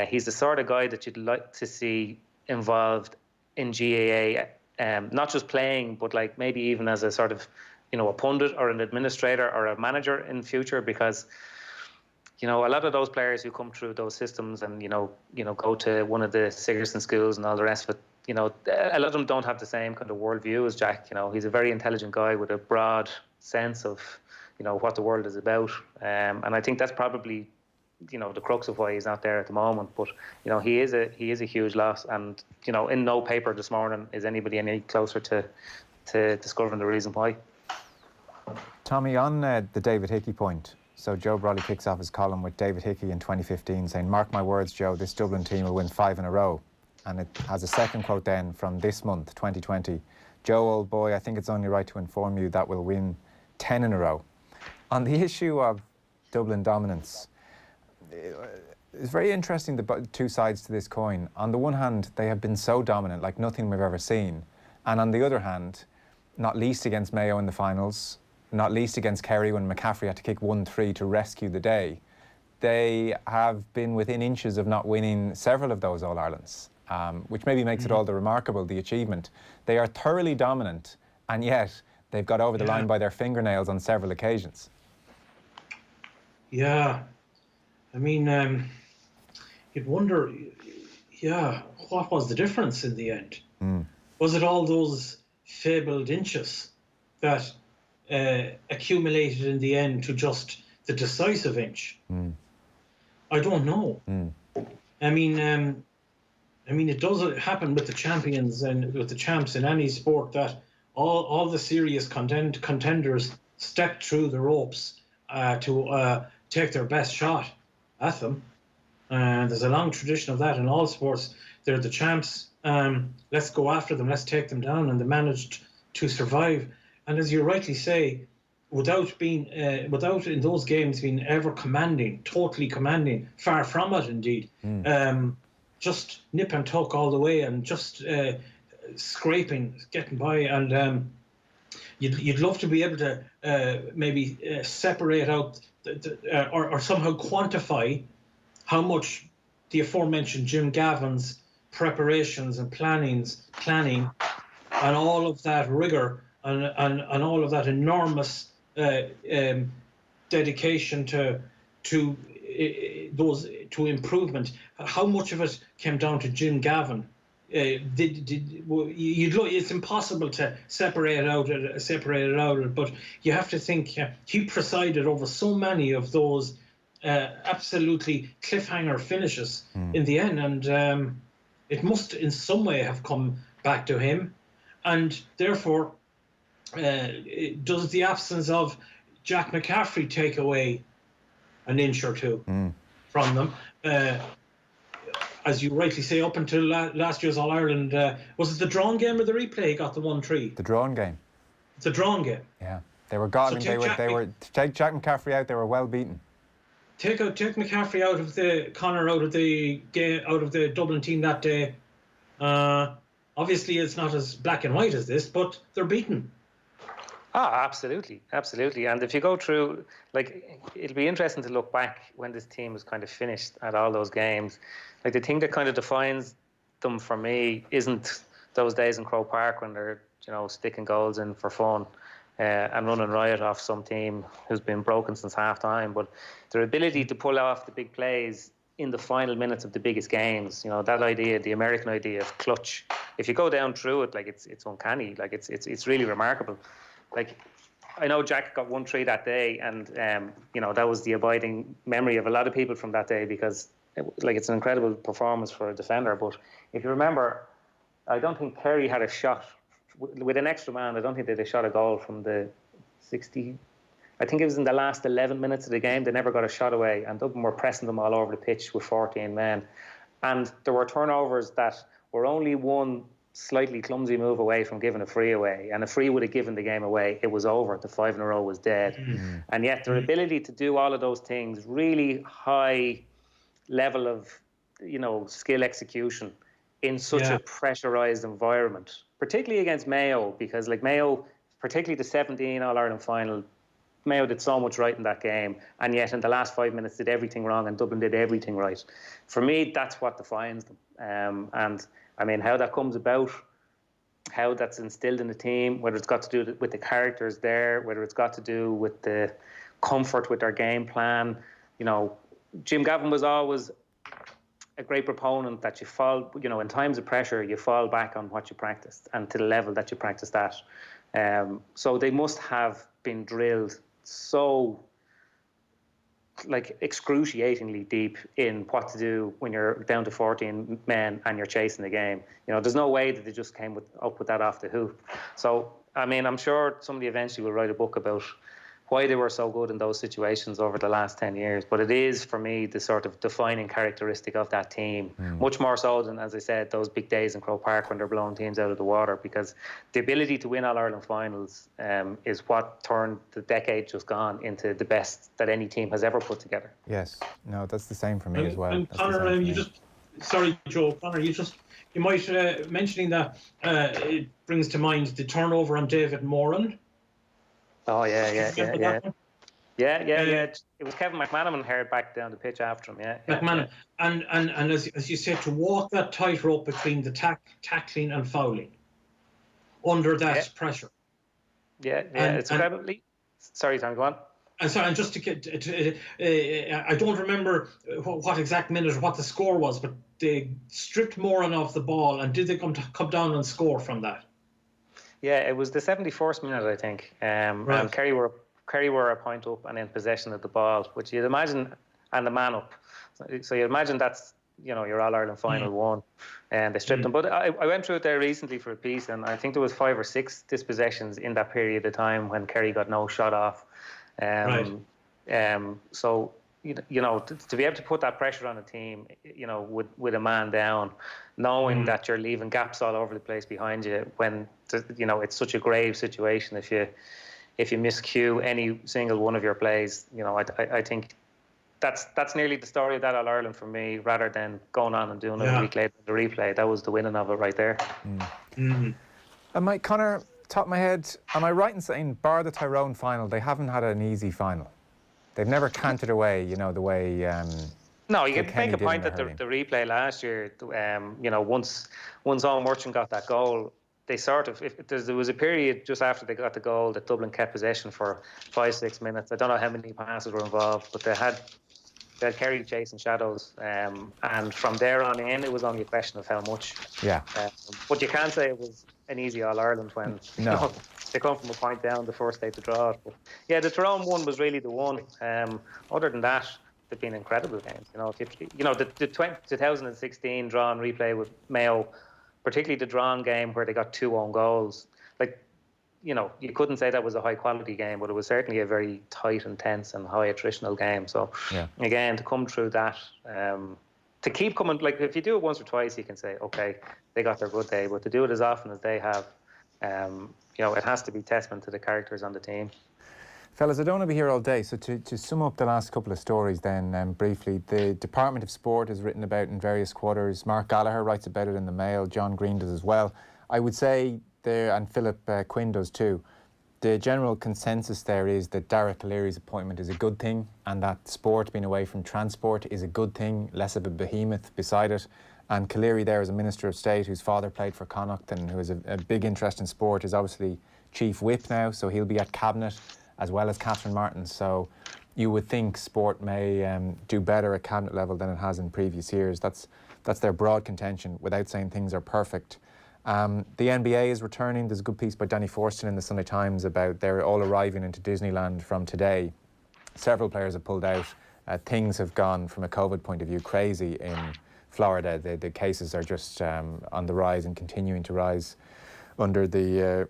he's the sort of guy that you'd like to see involved in GAA, not just playing, but like maybe even as a sort of, you know, a pundit or an administrator or a manager in future, because, you know, a lot of those players who come through those systems and, you know, go to one of the Sigerson schools and all the rest of it, you know, a lot of them don't have the same kind of worldview as Jack. You know, he's a very intelligent guy with a broad sense of, you know, what the world is about. And I think that's probably, you know, the crux of why he's not there at the moment. But, you know, he is a huge loss. And, you know, in no paper this morning is anybody any closer to discovering the reason why. Tommy, on the David Hickey point, so Joe Brawley kicks off his column with David Hickey in 2015 saying, mark my words, Joe, this Dublin team will win 5 in a row. And it has a second quote then from this month, 2020. Joe, old boy, I think it's only right to inform you that we'll win 10 in a row. On the issue of Dublin dominance, It's very interesting, the two sides to this coin. On the one hand, they have been so dominant, like nothing we've ever seen. And on the other hand, not least against Mayo in the finals, not least against Kerry when McCaffrey had to kick 1-3 to rescue the day, they have been within inches of not winning several of those All-Irelands, which maybe makes it all the remarkable, the achievement. They are thoroughly dominant, and yet they've got over the line by their fingernails on several occasions. Yeah. I mean, you'd wonder, what was the difference in the end? Was it all those fabled inches that accumulated in the end to just the decisive inch? I don't know. I mean, it does happen with the champions and with the champs in any sport that all the serious contenders step through the ropes to take their best shot at them. There's a long tradition of that in all sports. They're the champs. Let's go after them. Let's take them down. And they managed to survive. And as you rightly say, without in those games being ever commanding, totally commanding, far from it indeed. Just nip and tuck all the way and just scraping, getting by. And you'd love to be able to maybe separate out or somehow quantify how much the aforementioned Jim Gavin's preparations and planning and all of that rigor and all of that enormous dedication to improvement, how much of it came down to Jim Gavin? It's impossible to separate it out, but you have to think he presided over so many of those absolutely cliffhanger finishes in the end, and it must in some way have come back to him. And therefore, does the absence of Jack McCaffrey take away an inch or two from them? As you rightly say, up until last year's All-Ireland, was it the drawn game or the replay he got the 1-3? The drawn game. It's a drawn game. Yeah, they were gone. To take Jack McCaffrey out, they were well beaten. Take McCaffrey out of the Conor out of the Dublin team that day. Obviously, it's not as black and white as this, but they're beaten. Absolutely. And if you go through, like, it'll be interesting to look back when this team was kind of finished at all those games. Like, the thing that kind of defines them for me isn't those days in Croke Park when they're, sticking goals in for fun and running riot off some team who's been broken since half-time, but their ability to pull off the big plays in the final minutes of the biggest games, that idea, the American idea of clutch. If you go down through it, like, it's uncanny. Like, it's really remarkable. Like, I know Jack got 1-3 that day, and that was the abiding memory of a lot of people from that day because, it's an incredible performance for a defender. But if you remember, I don't think Kerry had a shot with an extra man. I don't think they had a shot a goal from the 60. I think it was in the last 11 minutes of the game. They never got a shot away, and Dublin were pressing them all over the pitch with 14 men. And there were turnovers that were only one slightly clumsy move away from giving a free away, and a free would have given the game away. It was over. The 5 in a row was dead. And yet their ability to do all of those things, really high level of skill execution in such a pressurized environment, particularly against Mayo, because Mayo, particularly the 17 All-Ireland final, Mayo did so much right in that game, and yet in the last 5 minutes did everything wrong, and Dublin did everything right. For me, that's what defines them. And I mean, how that comes about, how that's instilled in the team, whether it's got to do with the characters there, whether it's got to do with the comfort with their game plan. Jim Gavin was always a great proponent that you fall, in times of pressure, you fall back on what you practiced and to the level that you practiced at. So they must have been drilled so excruciatingly deep in what to do when you're down to 14 men and you're chasing the game. There's no way that they just came up with that off the hoop. So, I mean, I'm sure somebody eventually will write a book about why they were so good in those situations over the last 10 years. But it is, for me, the sort of defining characteristic of that team, much more so than, as I said, those big days in Croke Park when they're blowing teams out of the water, because the ability to win All-Ireland finals is what turned the decade just gone into the best that any team has ever put together. Yes, no, that's the same for me as well. And Conor, sorry, Joe, Conor, you might mentioning that it brings to mind the turnover on David Moran. Oh, yeah. It was Kevin McManaman heard back down the pitch after him, McManaman. And as you said, to walk that tightrope between the tackling and fouling under that pressure. It's incredibly... Sorry, Tom, go on. And just to get, I don't remember what exact minute or what the score was, but they stripped Moran off the ball, and did they come down and score from that? Yeah, it was the 71st minute, I think. And Kerry were a point up and in possession of the ball, which you'd imagine, and the man up. So you'd imagine that's, your All-Ireland final one. And they stripped them. But I went through it there recently for a piece, and I think there was 5 or 6 dispossessions in that period of time when Kerry got no shot off. So, to be able to put that pressure on a team, with a man down, knowing that you're leaving gaps all over the place behind you, when, it's such a grave situation if you miscue any single one of your plays, I think that's nearly the story of that All-Ireland for me, rather than going on and doing the replay. That was the winning of it right there. And Mike, Conor, top of my head, am I right in saying, bar the Tyrone final, they haven't had an easy final? They've never canted away, the way... No, you can make a point that the replay last year, once Owen Murchan got that goal, they sort of... there was a period just after they got the goal that Dublin kept possession for 5-6 minutes. I don't know how many passes were involved, but they had Kerry chasing shadows. And from there on in, it was only a question of how much. Yeah. But you can't say it was an easy All-Ireland when they come from a point down the first day to draw it. But yeah, the Tyrone one was really the one. Other than that, they've been incredible games. The 2016 draw and replay with Mayo, particularly the drawn game where they got 2 own goals. You couldn't say that was a high quality game, but it was certainly a very tight, intense and high attritional game. So again, to come through that, to keep coming, if you do it once or twice, you can say, okay, they got their good day, but to do it as often as they have, it has to be testament to the characters on the team. Fellas, I don't want to be here all day, so to sum up the last couple of stories then, briefly, the Department of Sport has written about in various quarters. Mark Gallagher writes about it in the Mail, John Green does as well. I would say there, and Philip Quinn does too, the general consensus there is that Darragh O'Leary's appointment is a good thing, and that sport being away from transport is a good thing, less of a behemoth beside it. And O'Leary there is a Minister of State whose father played for Connacht and who has a big interest in sport, is obviously Chief Whip now, so he'll be at Cabinet, as well as Catherine Martin. So you would think sport may do better at Cabinet level than it has in previous years. That's their broad contention, without saying things are perfect. The NBA is returning. There's a good piece by Danny Forston in the Sunday Times about they're all arriving into Disneyland from today. Several players have pulled out. Things have gone, from a COVID point of view, crazy in Florida. The cases are just on the rise and continuing to rise under the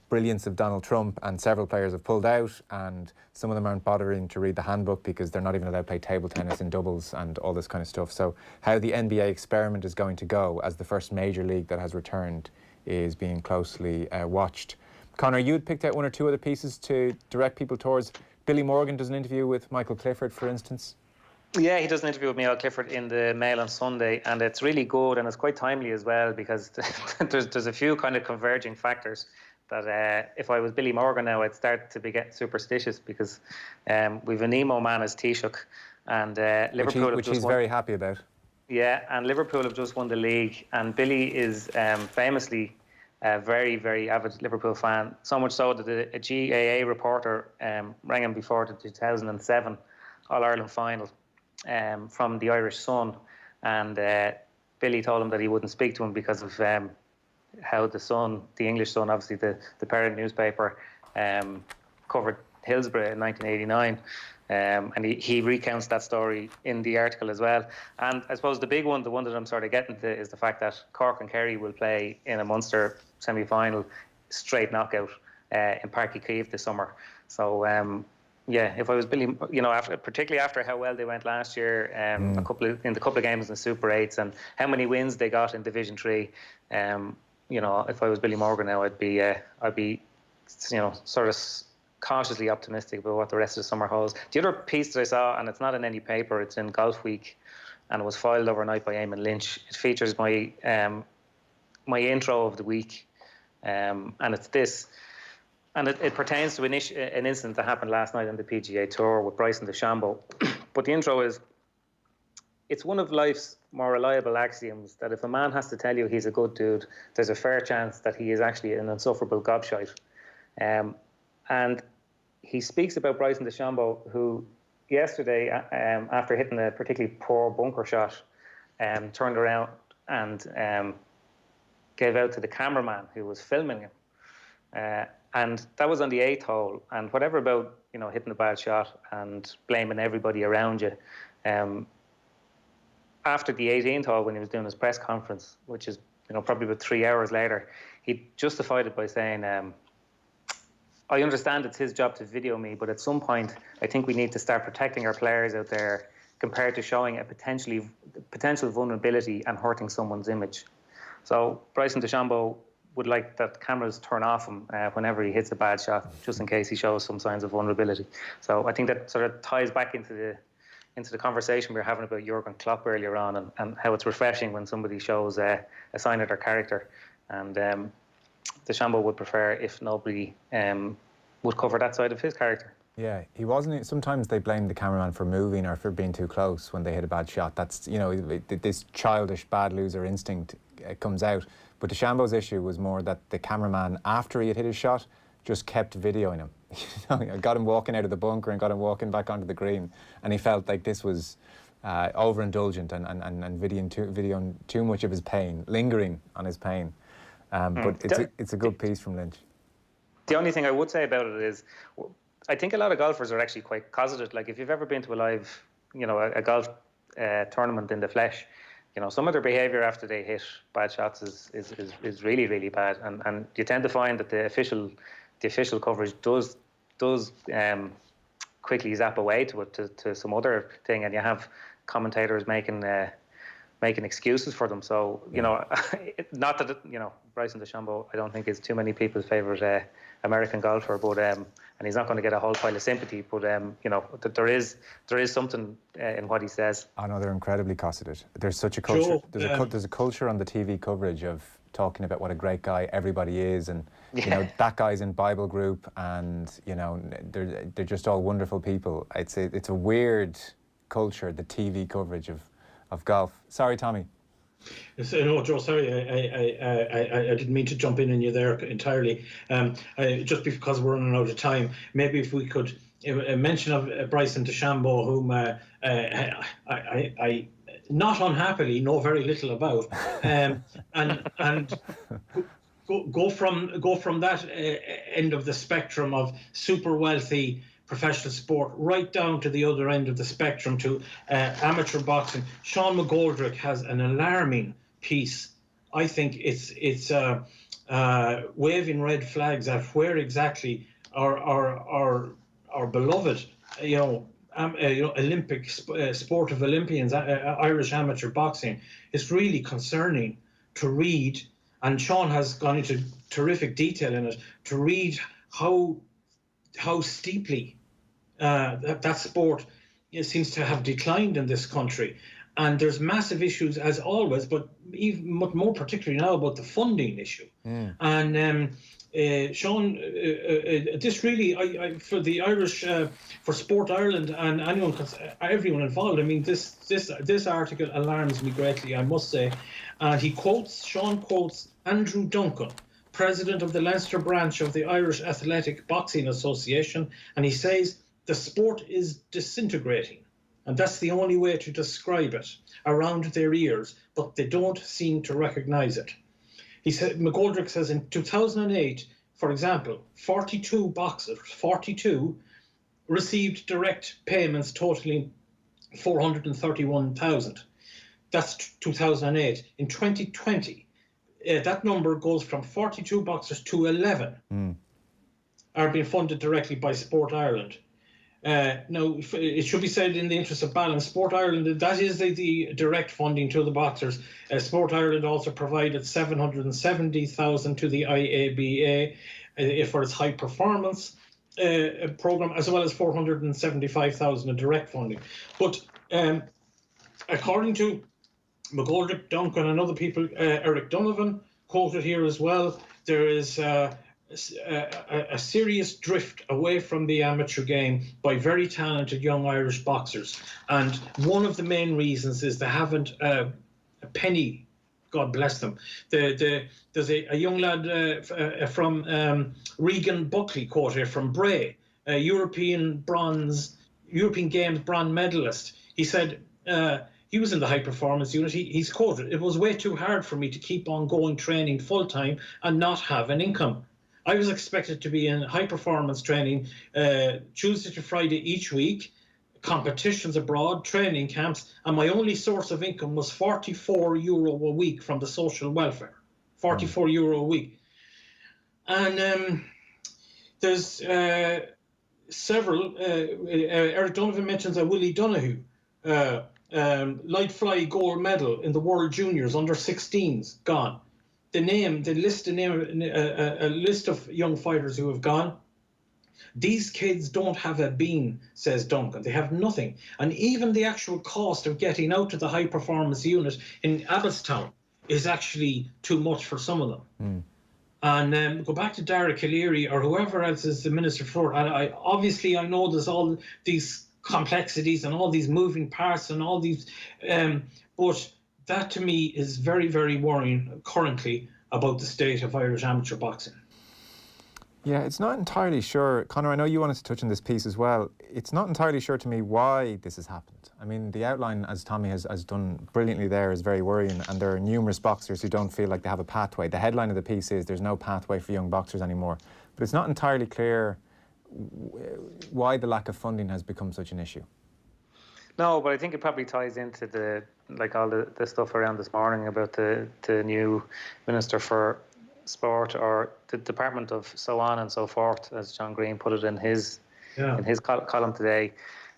brilliance of Donald Trump, and several players have pulled out, and some of them aren't bothering to read the handbook because they're not even allowed to play table tennis in doubles and all this kind of stuff. So how the NBA experiment is going to go as the first major league that has returned is being closely watched. Conor, you had picked out 1 or 2 other pieces to direct people towards. Billy Morgan does an interview with Michael Clifford, for instance. Yeah, he does an interview with Michael Clifford in the Mail on Sunday, and it's really good and it's quite timely as well, because there's a few kind of converging factors that if I was Billy Morgan now, I'd start to be getting superstitious, because we've an emo man as Taoiseach, and Liverpool which he's very happy about. Yeah, and Liverpool have just won the league, and Billy is famously a very, very avid Liverpool fan, so much so that a GAA reporter rang him before the 2007 All-Ireland final from the Irish Sun, and Billy told him that he wouldn't speak to him because of how the Sun, the English Sun, obviously the parent newspaper, covered Hillsborough in 1989. And he recounts that story in the article as well. And I suppose the big one, the one that I'm sort of getting to, is the fact that Cork and Kerry will play in a Munster semi-final, straight knockout. in Páirc Uí this summer. So if I was Billy, particularly after how well they went last year, in the couple of games in Super 8s and how many wins they got in Division 3, if I was Billy Morgan now, I'd be sort of cautiously optimistic about what the rest of the summer holds. The other piece that I saw, and it's not in any paper, it's in Golf Week, and it was filed overnight by Eamon Lynch. It features my my intro of the week, and it's this. And it pertains to an incident that happened last night on the PGA Tour with Bryson DeChambeau. But the intro is, it's one of life's more reliable axioms that if a man has to tell you he's a good dude, there's a fair chance that he is actually an insufferable gobshite. And he speaks about Bryson DeChambeau, who yesterday, after hitting a particularly poor bunker shot, turned around and gave out to the cameraman who was filming him. And that was on the 8th hole. And whatever about, hitting a bad shot and blaming everybody around you, after the 18th hole, when he was doing his press conference, which is, probably about 3 hours later, he justified it by saying, I understand it's his job to video me, but at some point, I think we need to start protecting our players out there compared to showing a potential vulnerability and hurting someone's image. So Bryson DeChambeau would like that cameras turn off him whenever he hits a bad shot, just in case he shows some signs of vulnerability. So I think that sort of ties back into the conversation we were having about Jurgen Klopp earlier on, and how it's refreshing when somebody shows a sign of their character. And DeChambeau would prefer if nobody would cover that side of his character. Yeah, he wasn't. Sometimes they blame the cameraman for moving or for being too close when they hit a bad shot. That's, this childish bad loser instinct comes out. But DeChambeau's issue was more that the cameraman, after he had hit his shot, just kept videoing him. Got him walking out of the bunker and got him walking back onto the green. And he felt like this was overindulgent and videoing too much of his pain, lingering on his pain. But it's a good piece from Lynch. The only thing I would say about it is, I think a lot of golfers are actually quite cosseted. Like, if you've ever been to a live, a golf tournament in the flesh, some of their behaviour after they hit bad shots is really, really bad, and you tend to find that the official coverage does quickly zap away to some other thing, and you have commentators making excuses for them. So not that Bryson DeChambeau, I don't think is too many people's favourite American golfer, but and he's not going to get a whole pile of sympathy, but there is something in what he says. I know they're incredibly cosseted. There's such a culture. Sure. There's a culture on the TV coverage of talking about what a great guy everybody is, and that guy's in Bible group, and they're just all wonderful people. It's a weird culture, the TV coverage of golf. Sorry, Tommy. No, Joe, sorry, I didn't mean to jump in on you there entirely. Just because we're running out of time, maybe if we could mention of Bryson DeChambeau, whom I not unhappily know very little about, and go from that end of the spectrum of super wealthy professional sport right down to the other end of the spectrum to amateur boxing. Sean McGoldrick has an alarming piece. I think it's waving red flags at where exactly our beloved Olympic sport of Olympians, Irish amateur boxing, is really concerning to read. And Sean has gone into terrific detail in it to read how steeply that sport seems to have declined in this country. And there's massive issues, as always, but even more particularly now about the funding issue. And Sean, this really, for the Irish, for Sport Ireland and everyone involved, I mean, this article alarms me greatly, I must say. Sean quotes Andrew Duncan, president of the Leinster branch of the Irish Athletic Boxing Association, and he says, the sport is disintegrating, and that's the only way to describe it, around their ears, but they don't seem to recognise it. He said, McGoldrick says in 2008, for example, 42 boxers, 42, received direct payments totaling 431,000. That's 2008. In 2020, that number goes from 42 boxers to 11. are being funded directly by Sport Ireland. Now, it should be said in the interest of balance, Sport Ireland, that is the direct funding to the boxers. Sport Ireland also provided 770,000 to the IABA for its high performance programme, as well as 475,000 in direct funding. But according to McGoldrick, Duncan and other people, Eric Donovan quoted here as well, there is a serious drift away from the amateur game by very talented young Irish boxers. And one of the main reasons is they haven't a penny, God bless them. There's a young lad from Regan Buckley, quote here, from Bray, a European Games bronze medalist. He said, he was in the high performance unit. He's quoted, "It was way too hard for me to keep on going training full time and not have an income. I was expected to be in high performance training Tuesday to Friday each week, competitions abroad, training camps, and my only source of income was €44 a week from the social welfare. €44 a week." And there's several, Eric Donovan mentions a Willie Donoghue, light fly gold medal in the World Juniors under 16s, gone. A list of young fighters who have gone. These kids don't have a bean, says Duncan. They have nothing. And even the actual cost of getting out to the high performance unit in Abbottstown is actually too much for some of them. And go back to Dara Calleary or whoever else is the Minister for, and I know there's all these complexities and all these moving parts and all these, but that to me is very, very worrying currently about the state of Irish amateur boxing. Yeah, it's not entirely sure. Conor, I know you wanted to touch on this piece as well. It's not entirely sure to me why this has happened. I mean, the outline, as Tommy has done brilliantly there, is very worrying, and there are numerous boxers who don't feel like they have a pathway. The headline of the piece is there's no pathway for young boxers anymore. But it's not entirely clear why the lack of funding has become such an issue. No, but I think it probably ties into all the stuff around this morning about the new Minister for Sport, or the Department of so on and so forth, as John Green put it in his column today.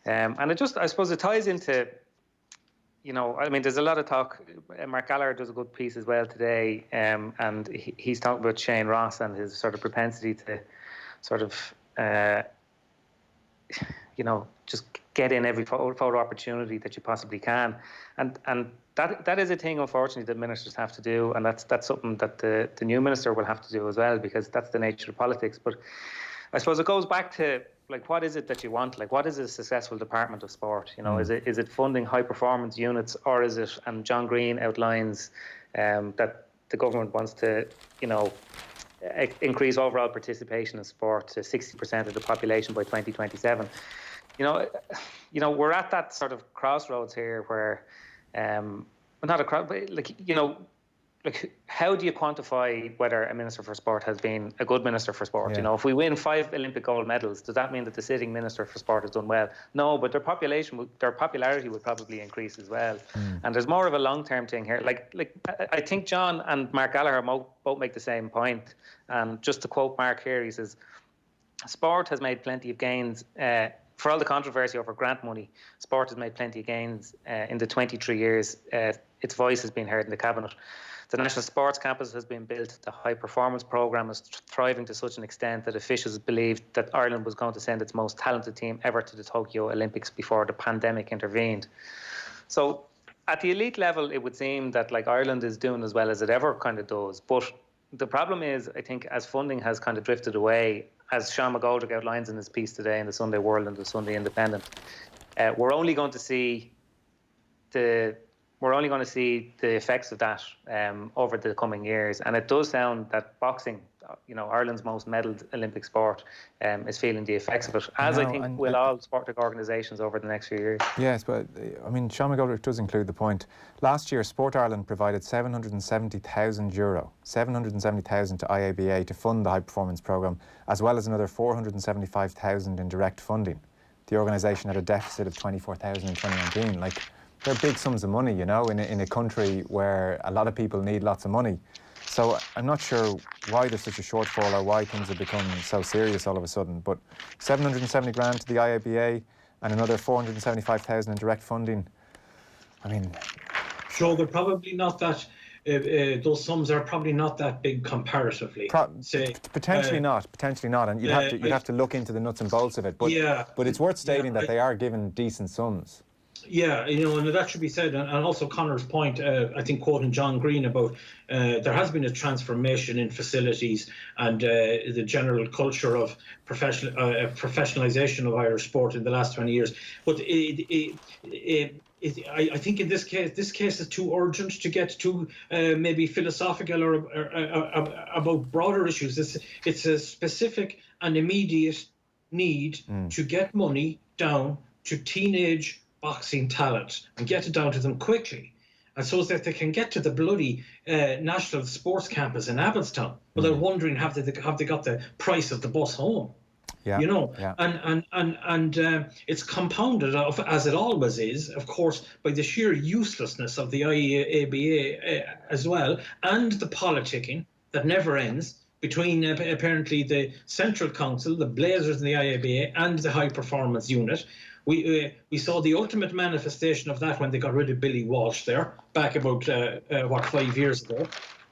And I suppose it ties into, there's a lot of talk. Mark Gallagher does a good piece as well today, and he's talking about Shane Ross and his sort of propensity to sort of, just get in every photo opportunity that you possibly can, and that is a thing, unfortunately, that ministers have to do, and that's something that the new minister will have to do as well, because that's the nature of politics. But I suppose it goes back to, what is it that you want? What is a successful department of sport? Is it funding high performance units, or is it? And John Green outlines that the government wants to, increase overall participation in sport to 60% of the population by 2027. We're at that sort of crossroads here where, not a cross, but how do you quantify whether a Minister for Sport has been a good Minister for Sport? Yeah. If we win 5 Olympic gold medals, does that mean that the sitting Minister for Sport has done well? No, but their popularity would probably increase as well. And there's more of a long-term thing here. I think John and Mark Gallagher both make the same point. And just to quote Mark here, he says, "Sport has made plenty of gains. For all the controversy over grant money, sport has made plenty of gains in the 23 years its voice has been heard in the Cabinet. The National Sports Campus has been built. The high performance programme is thriving to such an extent that officials believed that Ireland was going to send its most talented team ever to the Tokyo Olympics before the pandemic intervened." So at the elite level, it would seem that Ireland is doing as well as it ever kind of does. But the problem is, I think, as funding has kind of drifted away, as Sean McGoldrick outlines in his piece today in the Sunday World and the Sunday Independent, we're only going to see the effects of that over the coming years. And it does sound that boxing, Ireland's most medalled Olympic sport, is feeling the effects of it, as I think will all sporting organisations over the next few years. Yes, but Sean McGoldrick does include the point. Last year, Sport Ireland provided €770,000, €770,000 to IABA to fund the high performance programme, as well as another €475,000 in direct funding. The organisation had a deficit of €24,000 in 2019. They're big sums of money, in a country where a lot of people need lots of money. So I'm not sure why there's such a shortfall or why things have become so serious all of a sudden. But 770 grand to the IABA and another 475,000 in direct funding. I mean, Joe, they're probably not that. Those sums are probably not that big comparatively. Potentially not, and you'd have to look into the nuts and bolts of it. But but it's worth stating that they are given decent sums. Yeah, and that should be said. And also Conor's point, I think quoting John Green about there has been a transformation in facilities and the general culture of professionalisation of Irish sport in the last 20 years. But I think in this case is too urgent to get too maybe philosophical or about broader issues. It's a specific and immediate need to get money down to teenage boxing talent and get it down to them quickly, and so that they can get to the bloody national sports campus in Abbottstown without wondering have they got the price of the bus home. And it's compounded as it always is, of course, by the sheer uselessness of the IABA as well, and the politicking that never ends between apparently the Central Council, the Blazers and the IABA, and the High Performance Unit. We saw the ultimate manifestation of that when they got rid of Billy Walsh there back about 5 years ago,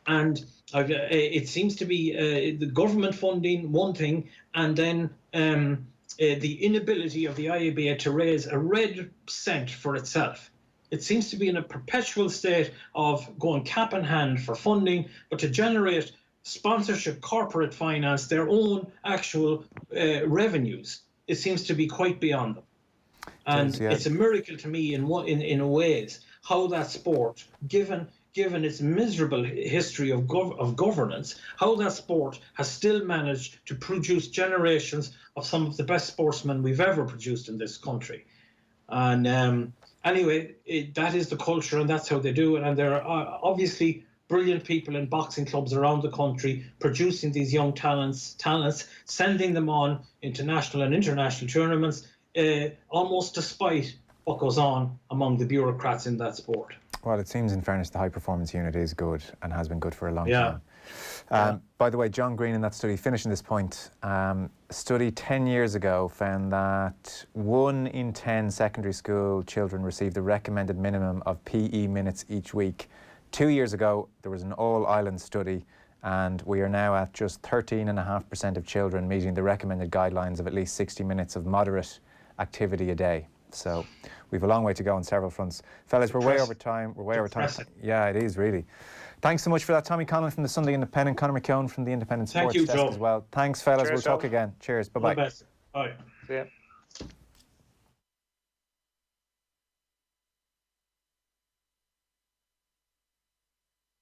and it seems to be the government funding one thing, and then the inability of the IABA to raise a red cent for itself. It seems to be in a perpetual state of going cap in hand for funding, but to generate sponsorship, corporate finance, their own actual revenues, it seems to be quite beyond them. And it's a miracle to me in ways how that sport, given its miserable history of governance, how that sport has still managed to produce generations of some of the best sportsmen we've ever produced in this country. And anyway, that is the culture, and that's how they do it. And there are obviously brilliant people in boxing clubs around the country producing these young talents, sending them on into national and international tournaments, almost despite what goes on among the bureaucrats in that sport. Well, it seems, in fairness, the High Performance Unit is good and has been good for a long time. By the way, John Green in that study, finishing this point, a study 10 years ago found that 1 in 10 secondary school children receive the recommended minimum of PE minutes each week. 2 years ago, there was an all-Ireland study, and we are now at just 13.5% of children meeting the recommended guidelines of at least 60 minutes of moderate activity a day. So we've a long way to go on several fronts. Fellas, we're way over time. Yeah, it is really. Thanks so much for that. Tommy Conlon from the Sunday Independent, Conor McKeon from the Independent Sports Desk as well. Thanks, fellas. We'll talk again. Cheers. Bye-bye. Bye. Yeah.